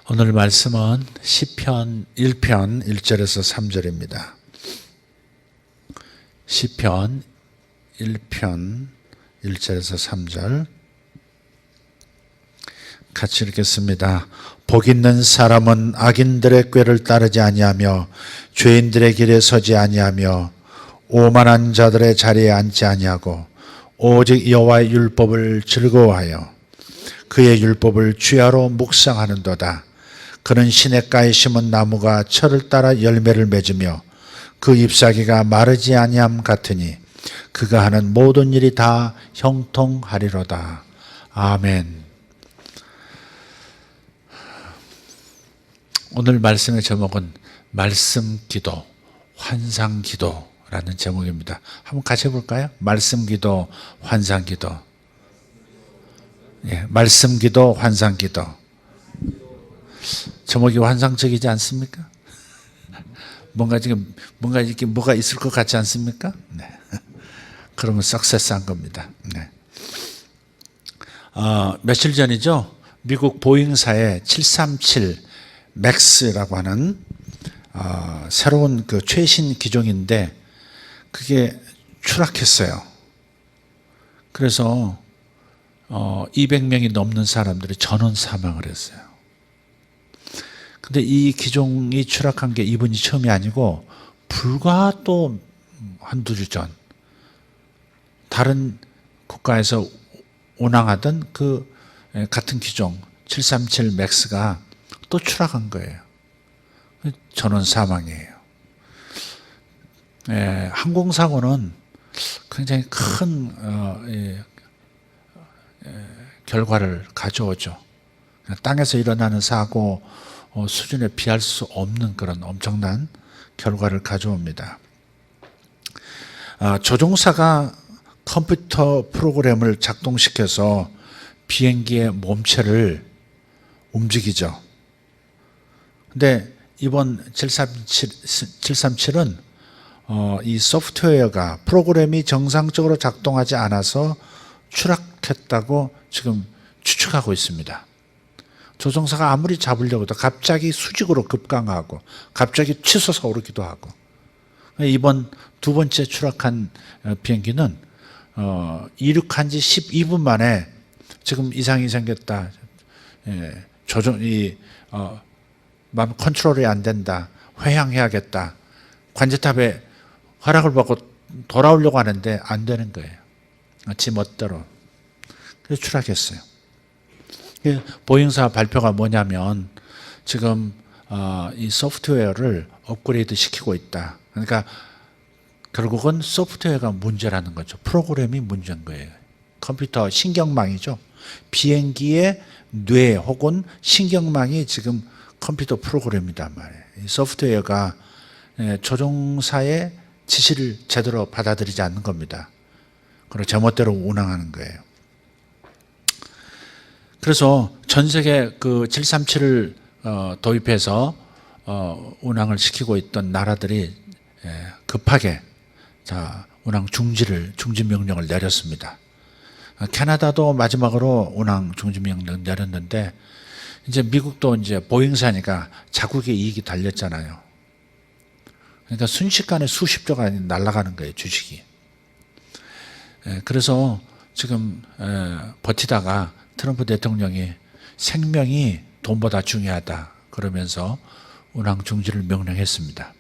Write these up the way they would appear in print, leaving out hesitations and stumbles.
오늘 말씀은 시편 1편 1절에서 3절입니다. 시편 1편 1절에서 3절 같이 읽겠습니다. 복 있는 사람은 악인들의 꾀를 따르지 아니하며 죄인들의 길에 서지 아니하며 오만한 자들의 자리에 앉지 아니하고 오직 여호와의 율법을 즐거워하여 그의 율법을 주야로 묵상하는도다. 그는 시냇가에 심은 나무가 철을 따라 열매를 맺으며 그 잎사귀가 마르지 아니함 같으니 그가 하는 모든 일이 다 형통하리로다. 아멘. 오늘 말씀의 제목은 말씀 기도, 환상 기도라는 제목입니다. 한번 같이 해볼까요? 말씀 기도, 환상 기도. 예, 말씀 기도, 환상 기도. 제목이 환상적이지 않습니까? 뭔가 이렇게 뭐가 있을 것 같지 않습니까? 네. 그러면 석세스한 겁니다. 네. 며칠 전이죠. 미국 보잉사의 737 맥스라고 하는 새로운 그 최신 기종인데 그게 추락했어요. 그래서 200명이 넘는 사람들이 전원 사망을 했어요. 근데 이 기종이 추락한 게 이번이 처음이 아니고 불과 또 한두 주 전 다른 국가에서 운항하던 그 같은 기종 737 맥스가 또 추락한 거예요. 전원 사망이에요. 항공사고는 굉장히 큰 결과를 가져오죠. 땅에서 일어나는 사고 수준에 비할 수 없는 그런 엄청난 결과를 가져옵니다. 조종사가 컴퓨터 프로그램을 작동시켜서 비행기의 몸체를 움직이죠. 근데 이번 737은 이 소프트웨어가 프로그램이 정상적으로 작동하지 않아서 추락했다고 지금 추측하고 있습니다. 조종사가 아무리 잡으려고 해도 갑자기 수직으로 급강하고 갑자기 치솟아 오르기도 하고 이번 두 번째 추락한 비행기는 이륙한 지 12분 만에 지금 이상이 생겼다. 컨트롤이 안 된다. 회항해야겠다. 관제탑에 허락을 받고 돌아오려고 하는데 안 되는 거예요. 지 멋대로. 그래서 추락했어요. 보잉사 발표가 뭐냐면 지금 이 소프트웨어를 업그레이드 시키고 있다. 그러니까 결국은 소프트웨어가 문제라는 거죠. 프로그램이 문제인 거예요. 컴퓨터 신경망이죠. 비행기의 뇌 혹은 신경망이 지금 컴퓨터 프로그램이란 말이에요. 이 소프트웨어가 조종사의 지시를 제대로 받아들이지 않는 겁니다. 그리고 제멋대로 운항하는 거예요. 그래서 전 세계 그 737을 도입해서 운항을 시키고 있던 나라들이 급하게 운항 중지 명령을 내렸습니다. 캐나다도 마지막으로 운항 중지 명령 내렸는데 이제 미국도 이제 보잉사니까 자국의 이익이 달렸잖아요. 그러니까 순식간에 수십조가 날아가는 거예요, 주식이. 그래서 지금 버티다가 트럼프 대통령이 생명이 돈보다 중요하다 그러면서 운항 중지를 명령했습니다.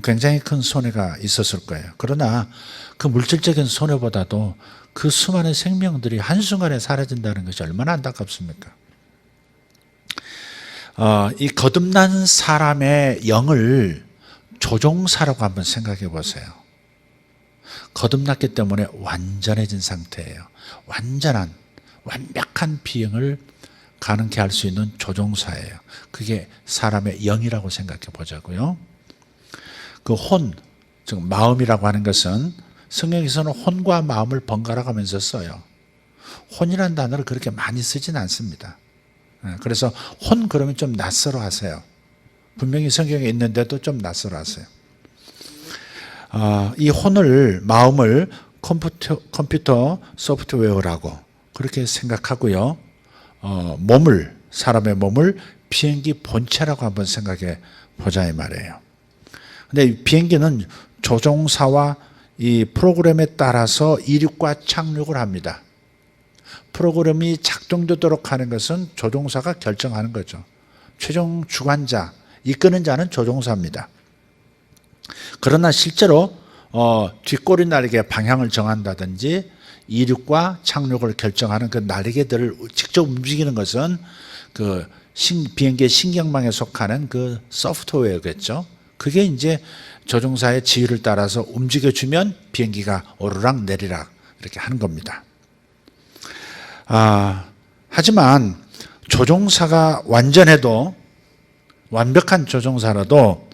굉장히 큰 손해가 있었을 거예요. 그러나 그 물질적인 손해보다도 그 수많은 생명들이 한순간에 사라진다는 것이 얼마나 안타깝습니까? 이 거듭난 사람의 영을 조종사라고 한번 생각해 보세요. 거듭났기 때문에 완전해진 상태예요. 완벽한 비행을 가능케 할 수 있는 조종사예요. 그게 사람의 영이라고 생각해 보자고요. 그 혼, 즉 마음이라고 하는 것은 성경에서는 혼과 마음을 번갈아 가면서 써요. 혼이라는 단어를 그렇게 많이 쓰진 않습니다. 그래서 혼 그러면 좀 낯설어 하세요. 분명히 성경에 있는데도 좀 낯설어 하세요. 이 마음을 컴퓨터 소프트웨어라고 그렇게 생각하고요. 몸을 사람의 몸을 비행기 본체라고 한번 생각해 보자 이 말이에요. 근데 비행기는 조종사와 이 프로그램에 따라서 이륙과 착륙을 합니다. 프로그램이 작동되도록 하는 것은 조종사가 결정하는 거죠. 최종 주관자, 이끄는 자는 조종사입니다. 그러나 실제로 뒷꼬리 날개 방향을 정한다든지 이륙과 착륙을 결정하는 그 날개들을 직접 움직이는 것은 그 비행기의 신경망에 속하는 그 소프트웨어겠죠. 그게 이제 조종사의 지휘를 따라서 움직여주면 비행기가 오르락 내리락 이렇게 하는 겁니다. 하지만 조종사가 완벽한 조종사라도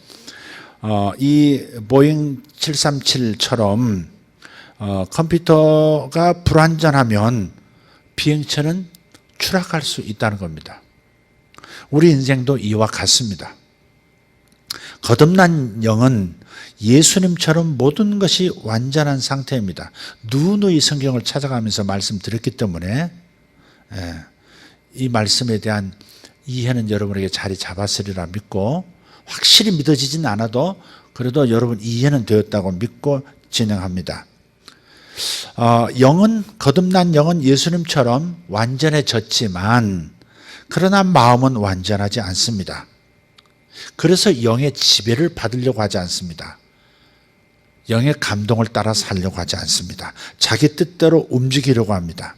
이 보잉 737처럼 컴퓨터가 불완전하면 비행체는 추락할 수 있다는 겁니다. 우리 인생도 이와 같습니다. 거듭난 영은 예수님처럼 모든 것이 완전한 상태입니다. 누누이 성경을 찾아가면서 말씀드렸기 때문에 이 말씀에 대한 이해는 여러분에게 자리 잡았으리라 믿고, 확실히 믿어지진 않아도 그래도 여러분 이해는 되었다고 믿고 진행합니다. 거듭난 영은 예수님처럼 완전해졌지만 그러나 마음은 완전하지 않습니다. 그래서 영의 지배를 받으려고 하지 않습니다. 영의 감동을 따라 살려고 하지 않습니다. 자기 뜻대로 움직이려고 합니다.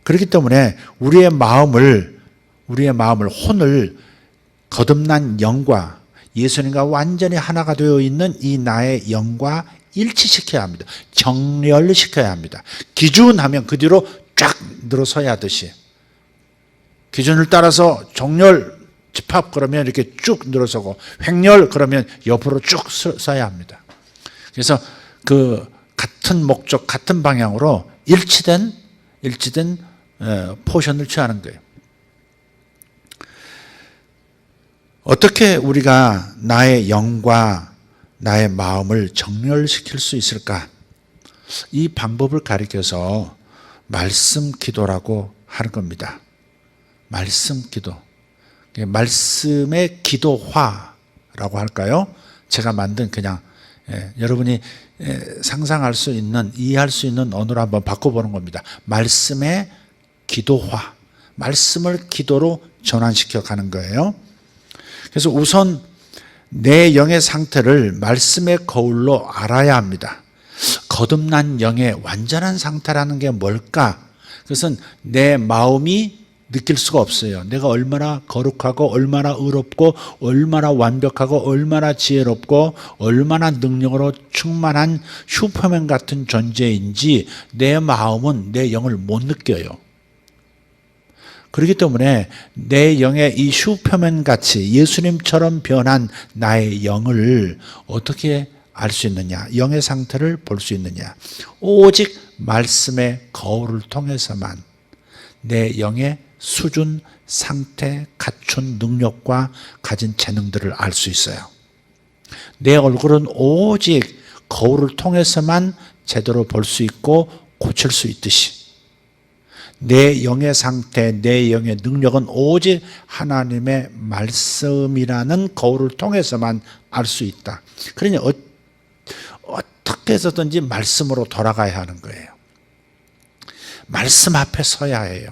그렇기 때문에 우리의 마음을 혼을 거듭난 영과 예수님과 완전히 하나가 되어 있는 이 나의 영과 일치시켜야 합니다. 정렬시켜야 합니다. 기준하면 그 뒤로 쫙 늘어서야 하듯이, 기준을 따라서 정렬 집합 그러면 이렇게 쭉 늘어서고, 횡렬 그러면 옆으로 쭉 서야 합니다. 그래서 그 같은 목적, 같은 방향으로 일치된 포션을 취하는 거예요. 어떻게 우리가 나의 영과 나의 마음을 정렬시킬 수 있을까? 이 방법을 가리켜서 말씀 기도라고 하는 겁니다. 말씀 기도. 말씀의 기도화라고 할까요? 제가 만든 그냥 여러분이 상상할 수 있는, 이해할 수 있는 언어로 한번 바꿔보는 겁니다. 말씀의 기도화. 말씀을 기도로 전환시켜 가는 거예요. 그래서 우선 내 영의 상태를 말씀의 거울로 알아야 합니다. 거듭난 영의 완전한 상태라는 게 뭘까? 그것은 내 마음이 느낄 수가 없어요. 내가 얼마나 거룩하고 얼마나 의롭고 얼마나 완벽하고 얼마나 지혜롭고 얼마나 능력으로 충만한 슈퍼맨 같은 존재인지 내 마음은 내 영을 못 느껴요. 그렇기 때문에 내 영의 이 슈퍼맨 같이 예수님처럼 변한 나의 영을 어떻게 알 수 있느냐, 영의 상태를 볼 수 있느냐, 오직 말씀의 거울을 통해서만 내 영의 수준, 상태, 갖춘 능력과 가진 재능들을 알 수 있어요. 내 얼굴은 오직 거울을 통해서만 제대로 볼 수 있고 고칠 수 있듯이 내 영의 상태, 내 영의 능력은 오직 하나님의 말씀이라는 거울을 통해서만 알 수 있다. 그러니 어떻게 해서든지 말씀으로 돌아가야 하는 거예요. 말씀 앞에 서야 해요.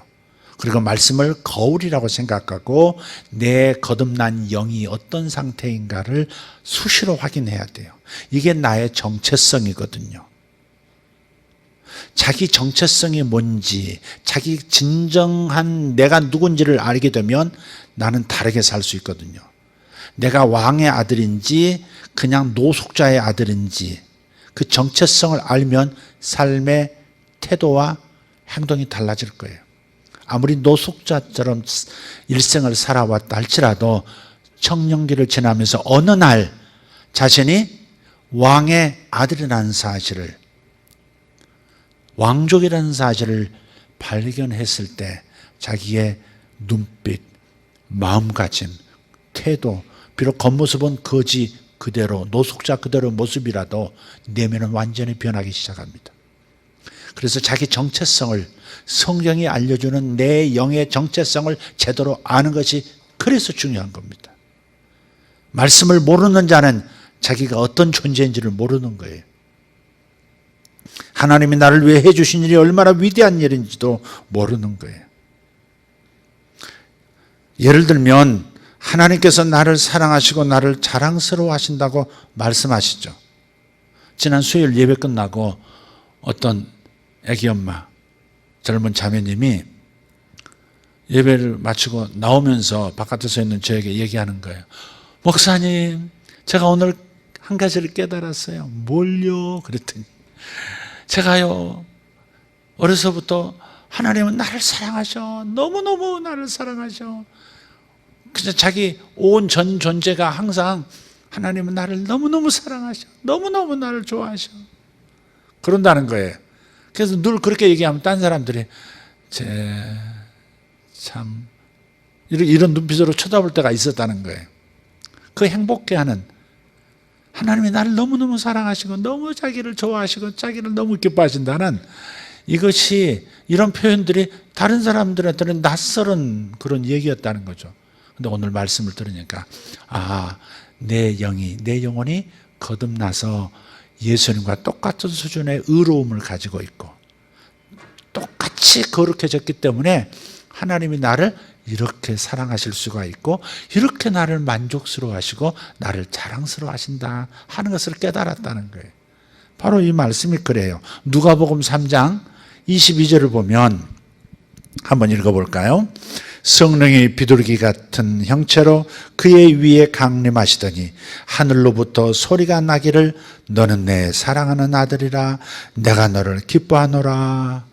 그리고 말씀을 거울이라고 생각하고 내 거듭난 영이 어떤 상태인가를 수시로 확인해야 돼요. 이게 나의 정체성이거든요. 자기 정체성이 뭔지, 자기 진정한 내가 누군지를 알게 되면 나는 다르게 살 수 있거든요. 내가 왕의 아들인지 그냥 노숙자의 아들인지 그 정체성을 알면 삶의 태도와 행동이 달라질 거예요. 아무리 노숙자처럼 일생을 살아왔다 할지라도 청년기를 지나면서 어느 날 자신이 왕의 아들이라는 사실을, 왕족이라는 사실을 발견했을 때 자기의 눈빛, 마음가짐, 태도, 비록 겉모습은 거지 그대로, 노숙자 그대로 모습이라도 내면은 완전히 변하기 시작합니다. 그래서 자기 정체성을, 성경이 알려주는 내 영의 정체성을 제대로 아는 것이 그래서 중요한 겁니다. 말씀을 모르는 자는 자기가 어떤 존재인지를 모르는 거예요. 하나님이 나를 위해 해주신 일이 얼마나 위대한 일인지도 모르는 거예요. 예를 들면 하나님께서 나를 사랑하시고 나를 자랑스러워 하신다고 말씀하시죠. 지난 수요일 예배 끝나고 어떤 애기 엄마, 젊은 자매님이 예배를 마치고 나오면서 바깥에 서 있는 저에게 얘기하는 거예요. 목사님, 제가 오늘 한 가지를 깨달았어요. 뭘요? 그랬더니 제가요, 어려서부터 하나님은 나를 사랑하셔. 너무너무 나를 사랑하셔. 그래서 자기 온 전 존재가 항상 하나님은 나를 너무너무 사랑하셔. 너무너무 나를 좋아하셔. 그런다는 거예요. 그래서 늘 그렇게 얘기하면 딴 사람들이 참 이런 눈빛으로 쳐다볼 때가 있었다는 거예요. 그 행복해하는, 하나님이 나를 너무너무 사랑하시고 너무 자기를 좋아하시고 자기를 너무 기뻐하신다는, 이것이, 이런 표현들이 다른 사람들한테는 낯설은 그런 얘기였다는 거죠. 근데 오늘 말씀을 들으니까 내 영혼이 거듭나서 예수님과 똑같은 수준의 의로움을 가지고 있고 똑같이 거룩해졌기 때문에 하나님이 나를 이렇게 사랑하실 수가 있고 이렇게 나를 만족스러워 하시고 나를 자랑스러워 하신다 하는 것을 깨달았다는 거예요. 바로 이 말씀이 그래요. 누가복음 3장 22절을 보면 한번 읽어볼까요? 성령이 비둘기 같은 형체로 그의 위에 강림하시더니 하늘로부터 소리가 나기를 너는 내 사랑하는 아들이라 내가 너를 기뻐하노라.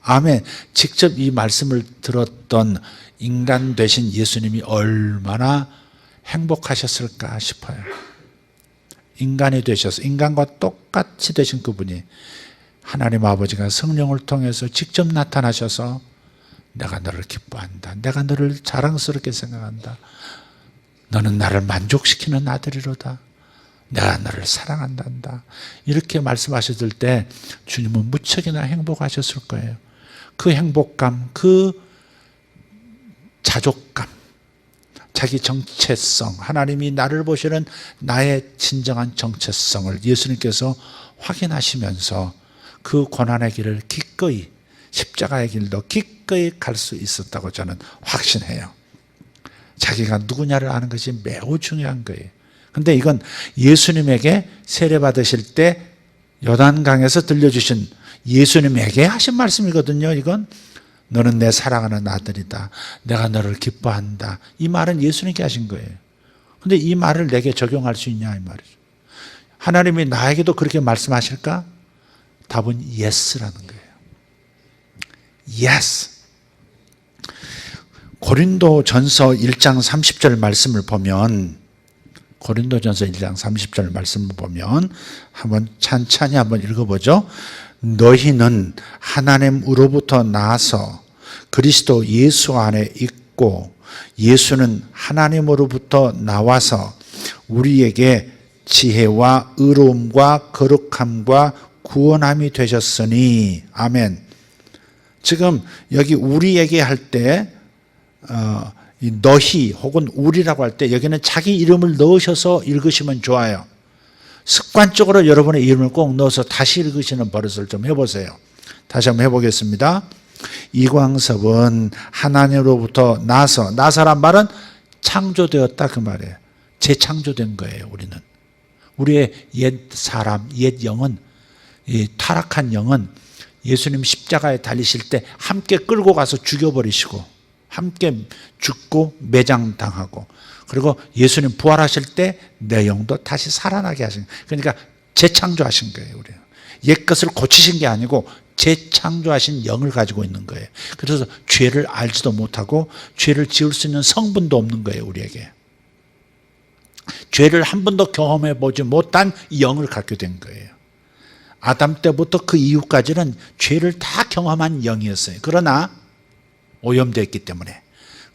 아멘. 직접 이 말씀을 들었던 인간 되신 예수님이 얼마나 행복하셨을까 싶어요. 인간이 되셔서 인간과 똑같이 되신 그분이 하나님 아버지가 성령을 통해서 직접 나타나셔서 내가 너를 기뻐한다. 내가 너를 자랑스럽게 생각한다. 너는 나를 만족시키는 아들이로다. 내가 너를 사랑한단다. 이렇게 말씀하셨을 때 주님은 무척이나 행복하셨을 거예요. 그 행복감, 그 자족감, 자기 정체성, 하나님이 나를 보시는 나의 진정한 정체성을 예수님께서 확인하시면서 그 고난의 길을 기꺼이, 십자가의 길도 기꺼이 갈 수 있었다고 저는 확신해요. 자기가 누구냐를 아는 것이 매우 중요한 거예요. 근데 이건 예수님에게 세례 받으실 때 요단강에서 들려주신 예수님에게 하신 말씀이거든요. 이건 너는 내 사랑하는 아들이다. 내가 너를 기뻐한다. 이 말은 예수님께 하신 거예요. 근데 이 말을 내게 적용할 수 있냐 이 말이죠. 하나님이 나에게도 그렇게 말씀하실까? 답은 yes라는 거예요. yes. 고린도전서 1장 30절 말씀을 보면, 고린도전서 1장 30절 말씀을 보면 한번 찬찬히 한번 읽어보죠. 너희는 하나님으로부터 나서 그리스도 예수 안에 있고 예수는 하나님으로부터 나와서 우리에게 지혜와 의로움과 거룩함과 구원함이 되셨으니. 아멘. 지금 여기 우리에게 할 때 너희 혹은 우리라고 할 때 여기는 자기 이름을 넣으셔서 읽으시면 좋아요. 습관적으로 여러분의 이름을 꼭 넣어서 다시 읽으시는 버릇을 좀 해보세요. 다시 한번 해보겠습니다. 이광섭은 하나님으로부터 나서란 말은 창조되었다 그 말이에요. 재창조된 거예요. 우리의 옛 사람, 옛 영은, 이 타락한 영은 예수님 십자가에 달리실 때 함께 끌고 가서 죽여버리시고 함께 죽고 매장당하고, 그리고 예수님 부활하실 때 내 영도 다시 살아나게 하신, 그러니까 재창조하신 거예요. 우리 옛 것을 고치신 게 아니고 재창조하신 영을 가지고 있는 거예요. 그래서 죄를 알지도 못하고 죄를 지을 수 있는 성분도 없는 거예요. 우리에게 죄를 한 번도 경험해 보지 못한 영을 갖게 된 거예요. 아담 때부터 그 이후까지는 죄를 다 경험한 영이었어요. 그러나 오염되었기 때문에.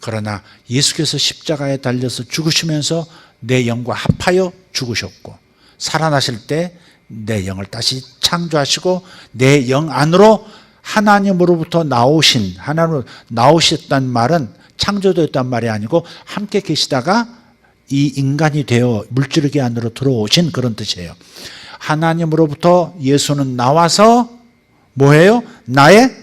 그러나 예수께서 십자가에 달려서 죽으시면서 내 영과 합하여 죽으셨고 살아나실 때 내 영을 다시 창조하시고 내 영 안으로 하나님으로부터 하나님으로 나오셨단 말은 창조되었단 말이 아니고 함께 계시다가 이 인간이 되어 물질계 안으로 들어오신 그런 뜻이에요. 하나님으로부터 예수는 나와서 뭐예요? 나의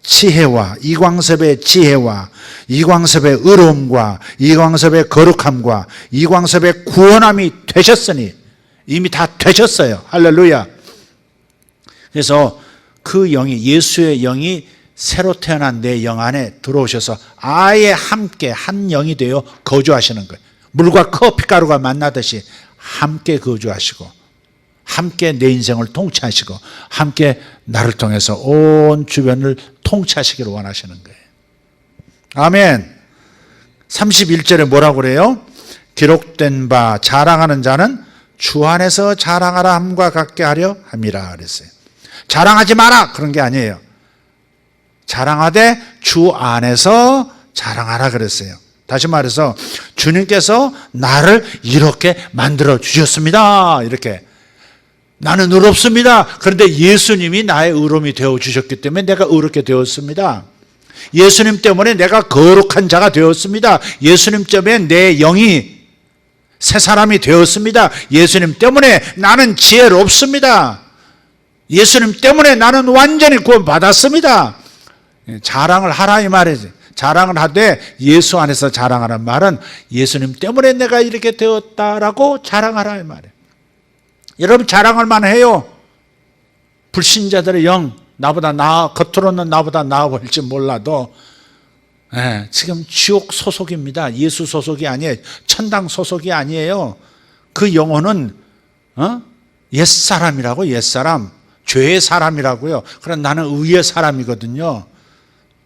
지혜와 이광섭의 지혜와 이광섭의 의로움과 이광섭의 거룩함과 이광섭의 구원함이 되셨으니 이미 다 되셨어요. 할렐루야. 그래서 그 영이 예수의 영이 새로 태어난 내 영 안에 들어오셔서 아예 함께 한 영이 되어 거주하시는 거예요. 물과 커피가루가 만나듯이 함께 거주하시고 함께 내 인생을 통치하시고 함께 나를 통해서 온 주변을 통치하시기를 원하시는 거예요. 아멘. 31절에 뭐라고 그래요? 기록된 바 자랑하는 자는 주 안에서 자랑하라 함과 같게 하려 함이라 그랬어요. 자랑하지 마라 그런 게 아니에요. 자랑하되 주 안에서 자랑하라 그랬어요. 다시 말해서 주님께서 나를 이렇게 만들어 주셨습니다. 이렇게 나는 의롭습니다. 그런데 예수님이 나의 의로움이 되어 주셨기 때문에 내가 의롭게 되었습니다. 예수님 때문에 내가 거룩한 자가 되었습니다. 예수님 때문에 내 영이 새 사람이 되었습니다. 예수님 때문에 나는 지혜롭습니다. 예수님 때문에 나는 완전히 구원받았습니다. 자랑을 하라 이 말이지. 자랑을 하되 예수 안에서 자랑하는 말은 예수님 때문에 내가 이렇게 되었다라고 자랑하라 이 말이에요. 여러분 자랑할 만해요. 불신자들의 영 나보다 겉으로는 나보다 나아 보일지 몰라도 지금 지옥 소속입니다. 예수 소속이 아니에요. 천당 소속이 아니에요. 그 영혼은 옛사람이라고. 옛사람, 죄의 사람이라고요. 그러나 나는 의의 사람이거든요.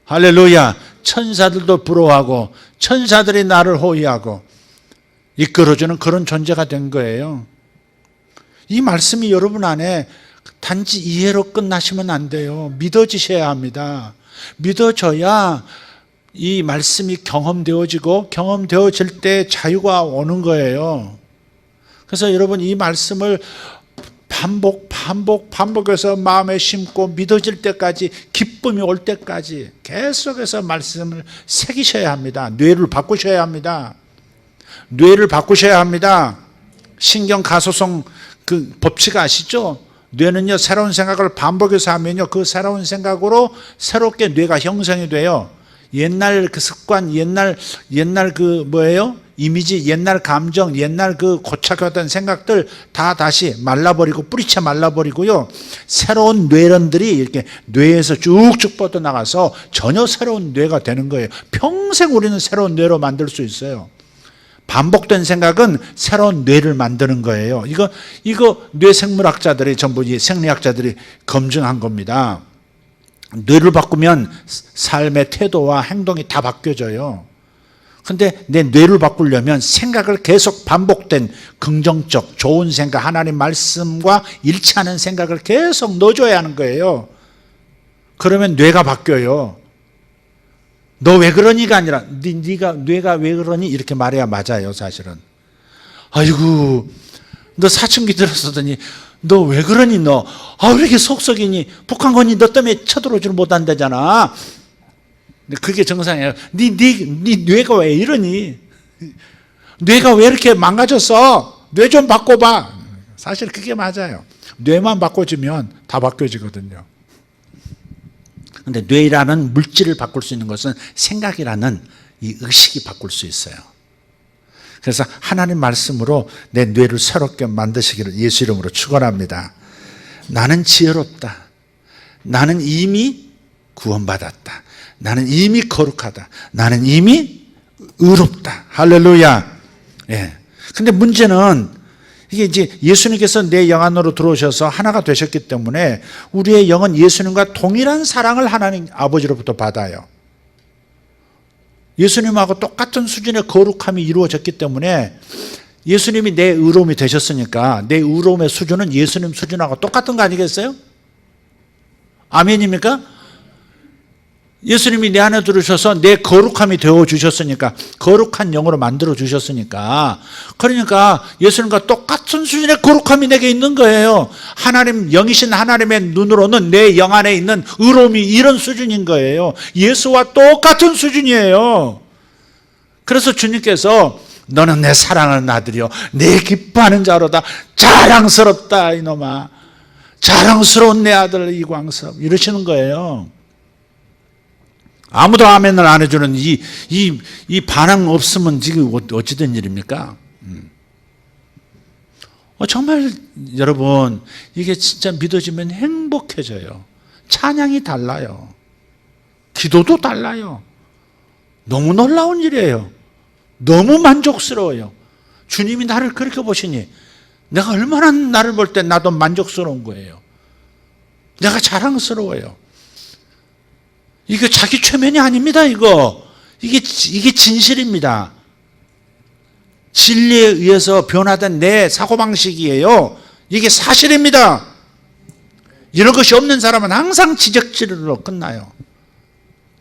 할렐루야. 천사들도 부러워하고 천사들이 나를 호위하고 이끌어주는 그런 존재가 된 거예요. 이 말씀이 여러분 안에 단지 이해로 끝나시면 안 돼요. 믿어지셔야 합니다. 믿어져야 이 말씀이 경험되어지고 경험되어질 때 자유가 오는 거예요. 그래서 여러분 이 말씀을 반복해서 마음에 심고 믿어질 때까지 기쁨이 올 때까지 계속해서 말씀을 새기셔야 합니다. 뇌를 바꾸셔야 합니다. 뇌를 바꾸셔야 합니다. 신경 가소성 그 법칙 아시죠? 뇌는요 새로운 생각을 반복해서 하면요 그 새로운 생각으로 새롭게 뇌가 형성이 돼요. 옛날 그 습관, 옛날 그 뭐예요? 이미지, 옛날 감정, 옛날 그 고착했던 생각들 다 다시 말라버리고 뿌리채 말라버리고요. 새로운 뇌런들이 이렇게 뇌에서 쭉쭉 뻗어나가서 전혀 새로운 뇌가 되는 거예요. 평생 우리는 새로운 뇌로 만들 수 있어요. 반복된 생각은 새로운 뇌를 만드는 거예요. 이거 뇌생물학자들이 전부 생리학자들이 검증한 겁니다. 뇌를 바꾸면 삶의 태도와 행동이 다 바뀌어져요. 근데 내 뇌를 바꾸려면 생각을 계속 반복된 긍정적 좋은 생각, 하나님 말씀과 일치하는 생각을 계속 넣어줘야 하는 거예요. 그러면 뇌가 바뀌어요. 너 왜 그러니가 아니라 뇌가 왜 그러니 이렇게 말해야 맞아요. 사실은. 아이고 너 사춘기 들었더니 너 왜 그러니 너? 왜 이렇게 속썩이니? 북한군이 너 때문에 쳐들어오지를 못한다잖아. 그게 정상이에요. 네 뇌가 왜 이러니? 뇌가 왜 이렇게 망가졌어? 뇌 좀 바꿔봐. 사실 그게 맞아요. 뇌만 바꿔주면 다 바뀌어지거든요. 그런데 뇌라는 물질을 바꿀 수 있는 것은 생각이라는 이 의식이 바꿀 수 있어요. 그래서 하나님 말씀으로 내 뇌를 새롭게 만드시기를 예수 이름으로 축원합니다. 나는 지혜롭다. 나는 이미 구원받았다. 나는 이미 거룩하다. 나는 이미 의롭다. 할렐루야. 예. 근데 문제는 이게 이제 예수님께서 내 영 안으로 들어오셔서 하나가 되셨기 때문에 우리의 영은 예수님과 동일한 사랑을 하나님 아버지로부터 받아요. 예수님하고 똑같은 수준의 거룩함이 이루어졌기 때문에 예수님이 내 의로움이 되셨으니까 내 의로움의 수준은 예수님 수준하고 똑같은 거 아니겠어요? 아멘입니까? 예수님이 내 안에 들으셔서 내 거룩함이 되어주셨으니까, 거룩한 영으로 만들어주셨으니까, 그러니까 예수님과 똑같은 수준의 거룩함이 내게 있는 거예요. 하나님, 영이신 하나님의 눈으로는 내 영 안에 있는 의로움이 이런 수준인 거예요. 예수와 똑같은 수준이에요. 그래서 주님께서 너는 내 사랑하는 아들이요, 내 기뻐하는 자로다, 자랑스럽다 이놈아, 자랑스러운 내 아들 이광섭, 이러시는 거예요. 아무도 아멘을 안 해주는 이 반응 없으면 지금 어찌 된 일입니까? 정말 여러분, 이게 진짜 믿어지면 행복해져요. 찬양이 달라요. 기도도 달라요. 너무 놀라운 일이에요. 너무 만족스러워요. 주님이 나를 그렇게 보시니 내가 얼마나 나를 볼 때 나도 만족스러운 거예요. 내가 자랑스러워요. 이거 자기 최면이 아닙니다. 이게 진실입니다. 진리에 의해서 변화된 내 사고방식이에요. 이게 사실입니다. 이런 것이 없는 사람은 항상 지적질로 끝나요.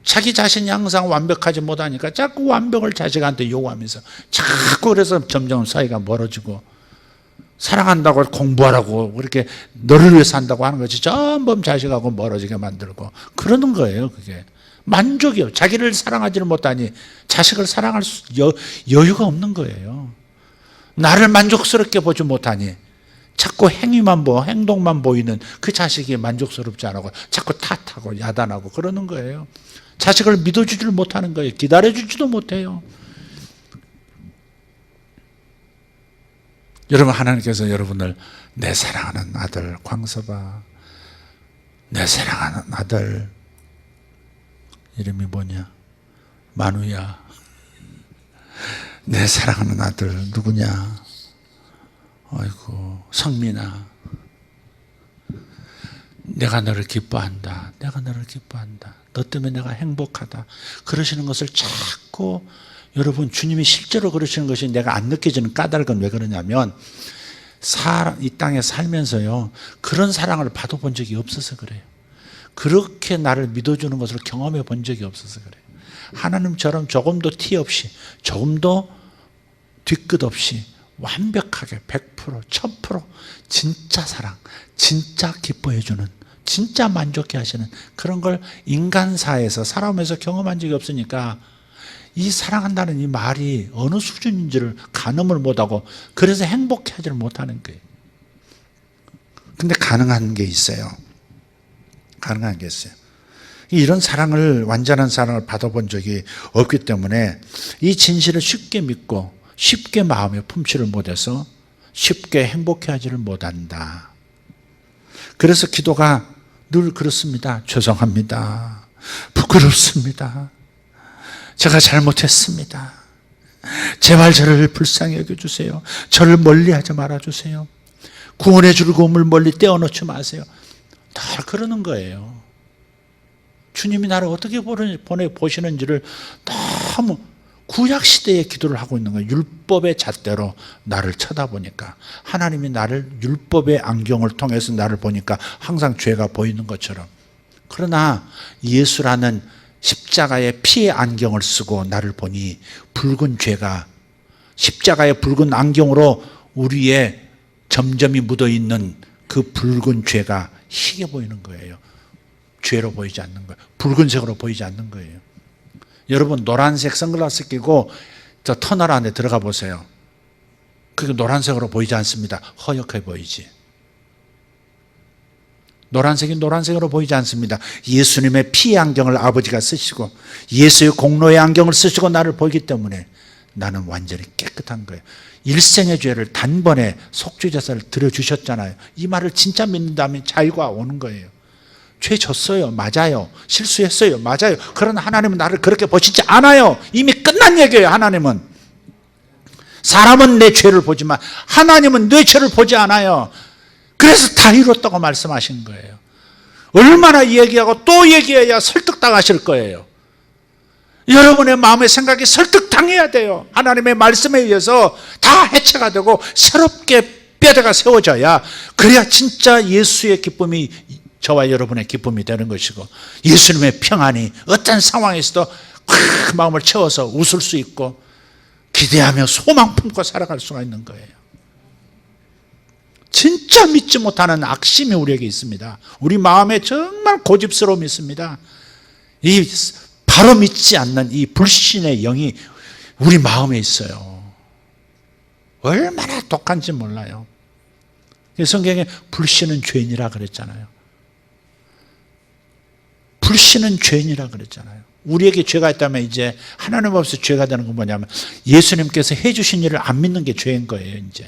자기 자신이 항상 완벽하지 못하니까 자꾸 완벽을 자식한테 요구하면서 자꾸, 그래서 점점 사이가 멀어지고, 사랑한다고 공부하라고 그렇게 너를 위해서 한다고 하는 것이 전부 자식하고 멀어지게 만들고 그러는 거예요. 그게 만족이요. 자기를 사랑하지를 못하니 자식을 사랑할 여유가 없는 거예요. 나를 만족스럽게 보지 못하니 자꾸 행동만 보이는 그 자식이 만족스럽지 않고 자꾸 탓하고 야단하고 그러는 거예요. 자식을 믿어주지를 못하는 거예요. 기다려주지도 못해요. 여러분, 하나님께서 여러분을 내 사랑하는 아들 광섭아, 내 사랑하는 아들, 이름이 뭐냐? 만우야. 내 사랑하는 아들 누구냐? 아이고, 성민아. 내가 너를 기뻐한다. 내가 너를 기뻐한다. 너 때문에 내가 행복하다. 그러시는 것을 자꾸, 여러분, 주님이 실제로 그러시는 것이 내가 안 느껴지는 까닭은 왜 그러냐면, 이 땅에 살면서요, 그런 사랑을 받아본 적이 없어서 그래요. 그렇게 나를 믿어주는 것을 경험해 본 적이 없어서 그래요. 하나님처럼 조금도 티 없이, 조금도 뒤끝 없이 완벽하게 100%, 1000% 진짜 사랑, 진짜 기뻐해주는, 진짜 만족해 하시는 그런 걸 인간사에서 살아오면서 경험한 적이 없으니까 이 사랑한다는 이 말이 어느 수준인지를 가늠을 못하고, 그래서 행복해하지를 못하는 거예요. 근데 가능한 게 있어요. 가능한 게 있어요. 이런 사랑을, 완전한 사랑을 받아본 적이 없기 때문에 이 진실을 쉽게 믿고 쉽게 마음에 품지를 못해서 쉽게 행복해하지를 못한다. 그래서 기도가 늘 그렇습니다. 죄송합니다. 부끄럽습니다. 제가 잘못했습니다. 제발 저를 불쌍히 여겨주세요. 저를 멀리하지 말아주세요. 구원의 즐거움을 멀리 떼어놓지 마세요. 다 그러는 거예요. 주님이 나를 어떻게 보시는지를 너무 구약시대의 기도를 하고 있는 거예요. 율법의 잣대로 나를 쳐다보니까, 하나님이 나를 율법의 안경을 통해서 나를 보니까 항상 죄가 보이는 것처럼, 그러나 예수라는 십자가의 피의 안경을 쓰고 나를 보니 붉은 죄가, 십자가의 붉은 안경으로 우리의 점점이 묻어있는 그 붉은 죄가 희게 보이는 거예요. 죄로 보이지 않는 거예요. 붉은색으로 보이지 않는 거예요. 여러분, 노란색 선글라스 끼고 저 터널 안에 들어가 보세요. 그게 노란색으로 보이지 않습니다. 허옇게 보이지. 노란색이 노란색으로 보이지 않습니다. 예수님의 피의 안경을 아버지가 쓰시고 예수의 공로의 안경을 쓰시고 나를 보기 때문에 나는 완전히 깨끗한 거예요. 일생의 죄를 단번에 속죄제사를 드려주셨잖아요. 이 말을 진짜 믿는다면 자유가 오는 거예요. 죄 졌어요. 맞아요. 실수했어요. 맞아요. 그러나 하나님은 나를 그렇게 보시지 않아요. 이미 끝난 얘기예요. 하나님은. 사람은 내 죄를 보지만 하나님은 내 죄를 보지 않아요. 그래서 다 이뤘다고 말씀하신 거예요. 얼마나 얘기하고 또 얘기해야 설득당하실 거예요. 여러분의 마음의 생각이 설득당해야 돼요. 하나님의 말씀에 의해서 다 해체가 되고 새롭게 뼈대가 세워져야, 그래야 진짜 예수의 기쁨이 저와 여러분의 기쁨이 되는 것이고, 예수님의 평안이 어떤 상황에서도 그 마음을 채워서 웃을 수 있고 기대하며 소망 품고 살아갈 수가 있는 거예요. 진짜 믿지 못하는 악심이 우리에게 있습니다. 우리 마음에 정말 고집스러움이 있습니다. 이 바로 믿지 않는 이 불신의 영이 우리 마음에 있어요. 얼마나 독한지 몰라요. 성경에 불신은 죄인이라 그랬잖아요. 불신은 죄인이라 그랬잖아요. 우리에게 죄가 있다면 이제 하나님 앞에서 죄가 되는 건 뭐냐면 예수님께서 해주신 일을 안 믿는 게 죄인 거예요. 이제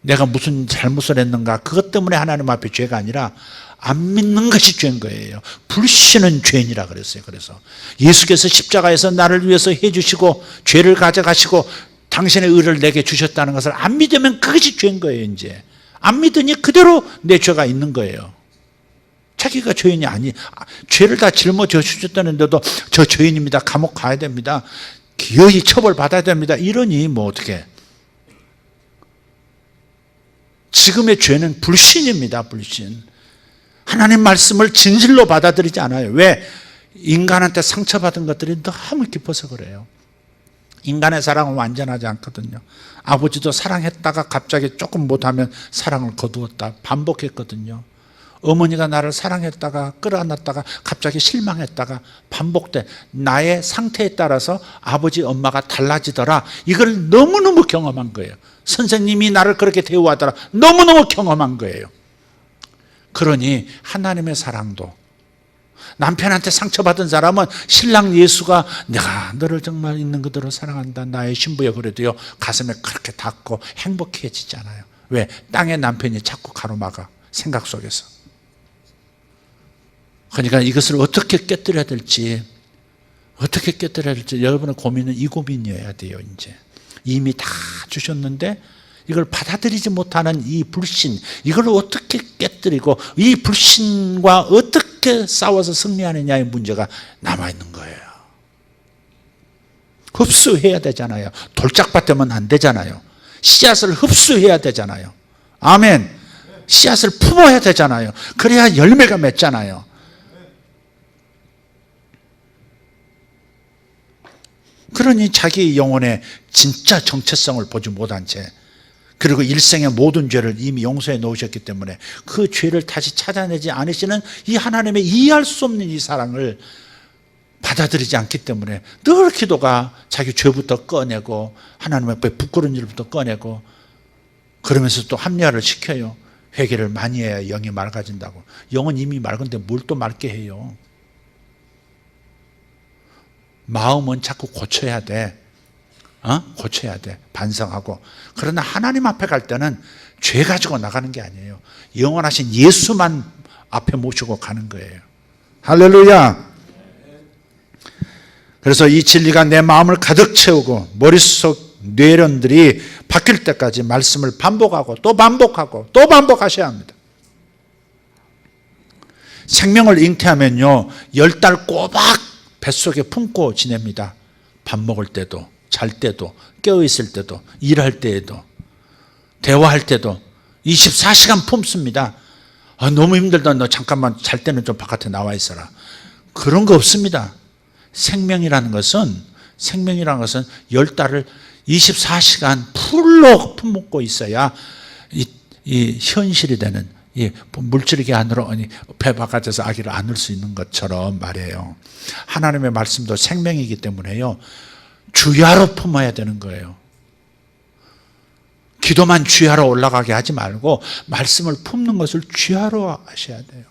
내가 무슨 잘못을 했는가, 그것 때문에 하나님 앞에 죄가 아니라 안 믿는 것이 죄인 거예요. 불신은 죄인이라 그랬어요. 그래서 예수께서 십자가에서 나를 위해서 해주시고 죄를 가져가시고 당신의 의를 내게 주셨다는 것을 안 믿으면 그것이 죄인 거예요. 이제 안 믿으니 그대로 내 죄가 있는 거예요. 자기가 죄인이 죄를 다 짊어져 주셨다는데도 저 죄인입니다, 감옥 가야 됩니다, 기어이 처벌받아야 됩니다, 이러니 뭐 어떻게. 지금의 죄는 불신입니다. 불신. 하나님 말씀을 진실로 받아들이지 않아요. 왜? 인간한테 상처받은 것들이 너무 깊어서 그래요. 인간의 사랑은 완전하지 않거든요. 아버지도 사랑했다가 갑자기 조금 못하면 사랑을 거두었다, 반복했거든요. 어머니가 나를 사랑했다가 끌어안았다가 갑자기 실망했다가 반복돼. 나의 상태에 따라서 아버지 엄마가 달라지더라. 이걸 너무너무 경험한 거예요. 선생님이 나를 그렇게 대우하더라. 너무너무 경험한 거예요. 그러니 하나님의 사랑도, 남편한테 상처받은 사람은 신랑 예수가 내가 너를 정말 있는 그대로 사랑한다, 나의 신부여, 그래도요 가슴에 그렇게 닿고 행복해지잖아요. 왜? 땅의 남편이 자꾸 가로막아, 생각 속에서. 그러니까 이것을 어떻게 깨뜨려야 될지 여러분의 고민은 이 고민이어야 돼요. 이제 이미 다 주셨는데 이걸 받아들이지 못하는 이 불신, 이걸 어떻게 깨뜨리고 이 불신과 어떻게 싸워서 승리하느냐의 문제가 남아있는 거예요. 흡수해야 되잖아요. 돌짝밭 되면 안 되잖아요. 씨앗을 흡수해야 되잖아요. 아멘. 씨앗을 품어야 되잖아요. 그래야 열매가 맺잖아요. 그러니 자기 영혼의 진짜 정체성을 보지 못한 채, 그리고 일생의 모든 죄를 이미 용서해 놓으셨기 때문에 그 죄를 다시 찾아내지 않으시는 이 하나님의 이해할 수 없는 이 사랑을 받아들이지 않기 때문에 늘 기도가 자기 죄부터 꺼내고 하나님 앞에 부끄러운 일부터 꺼내고, 그러면서 또 합리화를 시켜요. 회개를 많이 해야 영이 맑아진다고. 영은 이미 맑은데 뭘 또 맑게 해요. 마음은 자꾸 고쳐야 돼. 고쳐야 돼. 반성하고. 그러나 하나님 앞에 갈 때는 죄 가지고 나가는 게 아니에요. 영원하신 예수만 앞에 모시고 가는 거예요. 할렐루야. 그래서 이 진리가 내 마음을 가득 채우고 머릿속 뇌련들이 바뀔 때까지 말씀을 반복하고 또 반복하고 또 반복하셔야 합니다. 생명을 잉태하면요 10달 꼬박 뱃속에 품고 지냅니다. 밥 먹을 때도, 잘 때도, 깨어있을 때도, 일할 때에도, 대화할 때도 24시간 품습니다. 너무 힘들다, 너 잠깐만 잘 때는 좀 바깥에 나와 있어라. 그런 거 없습니다. 생명이라는 것은 10달을 24시간 풀로 품고 있어야 이 현실이 되는, 물질의 안으로 배 바깥에서 아기를 안을 수 있는 것처럼 말이에요. 하나님의 말씀도 생명이기 때문에요 주야로 품어야 되는 거예요. 기도만 주야로 올라가게 하지 말고 말씀을 품는 것을 주야로 하셔야 돼요.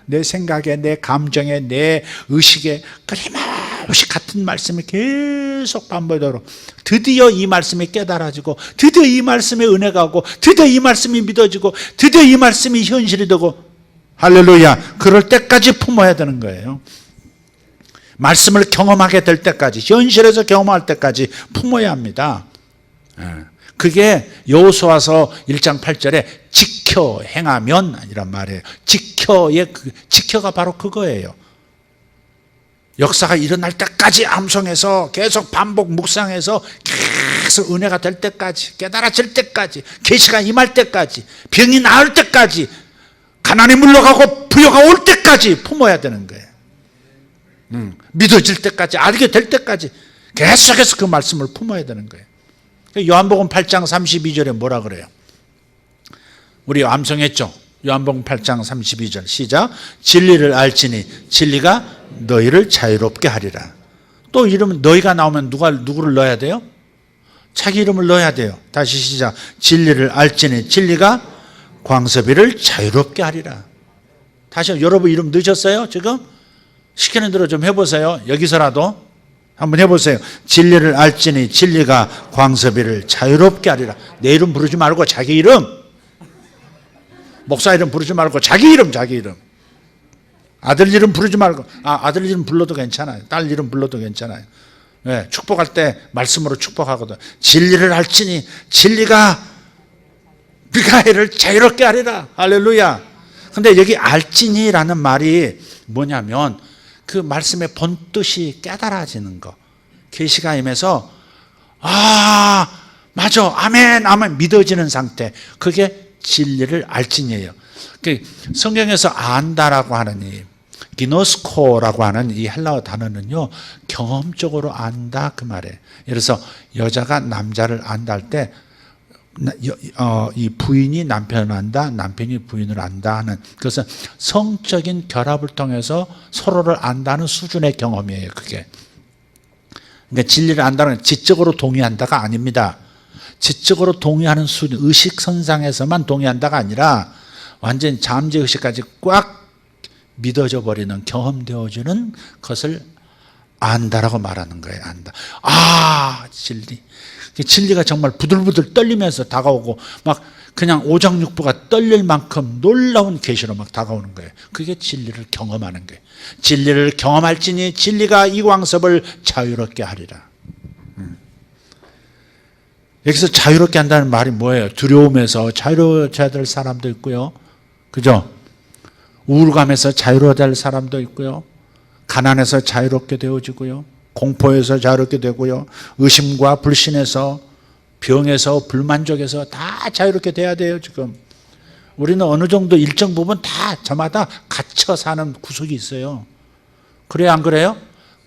내 생각에, 내 감정에, 내 의식에 끊임없이 같은 말씀을 계속 반복하도록, 드디어 이 말씀이 깨달아지고, 드디어 이 말씀에 은혜가 오고, 드디어 이 말씀이 믿어지고, 드디어 이 말씀이 현실이 되고, 할렐루야. 그럴 때까지 품어야 되는 거예요. 말씀을 경험하게 될 때까지, 현실에서 경험할 때까지 품어야 합니다. 그게 여호수아서 1장 8절에 지켜 행하면 이란 말이에요. 지켜가 바로 그거예요. 역사가 일어날 때까지 암송해서 계속 반복 묵상해서 계속 은혜가 될 때까지, 깨달아질 때까지, 계시가 임할 때까지, 병이 나을 때까지, 가난이 물러가고 부여가 올 때까지 품어야 되는 거예요. 믿어질 때까지, 알게 될 때까지 계속해서 그 말씀을 품어야 되는 거예요. 요한복음 8장 32절에 뭐라 그래요? 우리 암송했죠? 요한복음 8장 32절 시작. 진리를 알지니 진리가 너희를 자유롭게 하리라. 또 이름은 너희가 나오면 누구를 넣어야 돼요? 자기 이름을 넣어야 돼요. 다시 시작. 진리를 알지니 진리가 광섭이를 자유롭게 하리라. 다시 여러분 이름 넣으셨어요? 지금? 시키는 대로 좀 해보세요. 여기서라도 한번 해보세요. 진리를 알지니 진리가 광섭이를 자유롭게 하리라. 내 이름 부르지 말고 자기 이름, 목사 이름 부르지 말고 자기 이름. 아들 이름 부르지 말고, 아들 이름 불러도 괜찮아요. 딸 이름 불러도 괜찮아요. 네, 축복할 때 말씀으로 축복하거든. 진리를 알지니 진리가 미카엘을 자유롭게 하리라. 할렐루야. 근데 여기 알지니라는 말이 뭐냐면 그 말씀의 본뜻이 깨달아지는 거. 계시가 임해서 맞아, 아멘 믿어지는 상태. 그게 진리를 알지니예요. 성경에서 안다라고 하는 이 기노스코라고 하는 이 헬라어 단어는요, 경험적으로 안다 그 말이에요. 예를 들어서 여자가 남자를 안다 할 때 이 부인이 남편을 안다, 남편이 부인을 안다 하는, 그것은 성적인 결합을 통해서 서로를 안다는 수준의 경험이에요. 그게. 그러니까 진리를 안다는 지적으로 동의한다가 아닙니다. 지적으로 동의하는 수준, 의식선상에서만 동의한다가 아니라 완전히 잠재의식까지 꽉 믿어져 버리는, 경험되어지는 것을 안다라고 말하는 거예요. 안다. 진리. 진리가 정말 부들부들 떨리면서 다가오고 막 그냥 오장육부가 떨릴 만큼 놀라운 계시로 막 다가오는 거예요. 그게 진리를 경험하는 거예요. 진리를 경험할지니 진리가 이광섭을 자유롭게 하리라. 여기서 자유롭게 한다는 말이 뭐예요? 두려움에서 자유로워져야 될 사람도 있고요. 그죠? 우울감에서 자유로워야 될 사람도 있고요. 가난에서 자유롭게 되어지고요. 공포에서 자유롭게 되고요. 의심과 불신에서, 병에서, 불만족에서 다 자유롭게 돼야 돼요. 지금 우리는 어느 정도 일정 부분 다 저마다 갇혀 사는 구석이 있어요. 그래요, 안 그래요?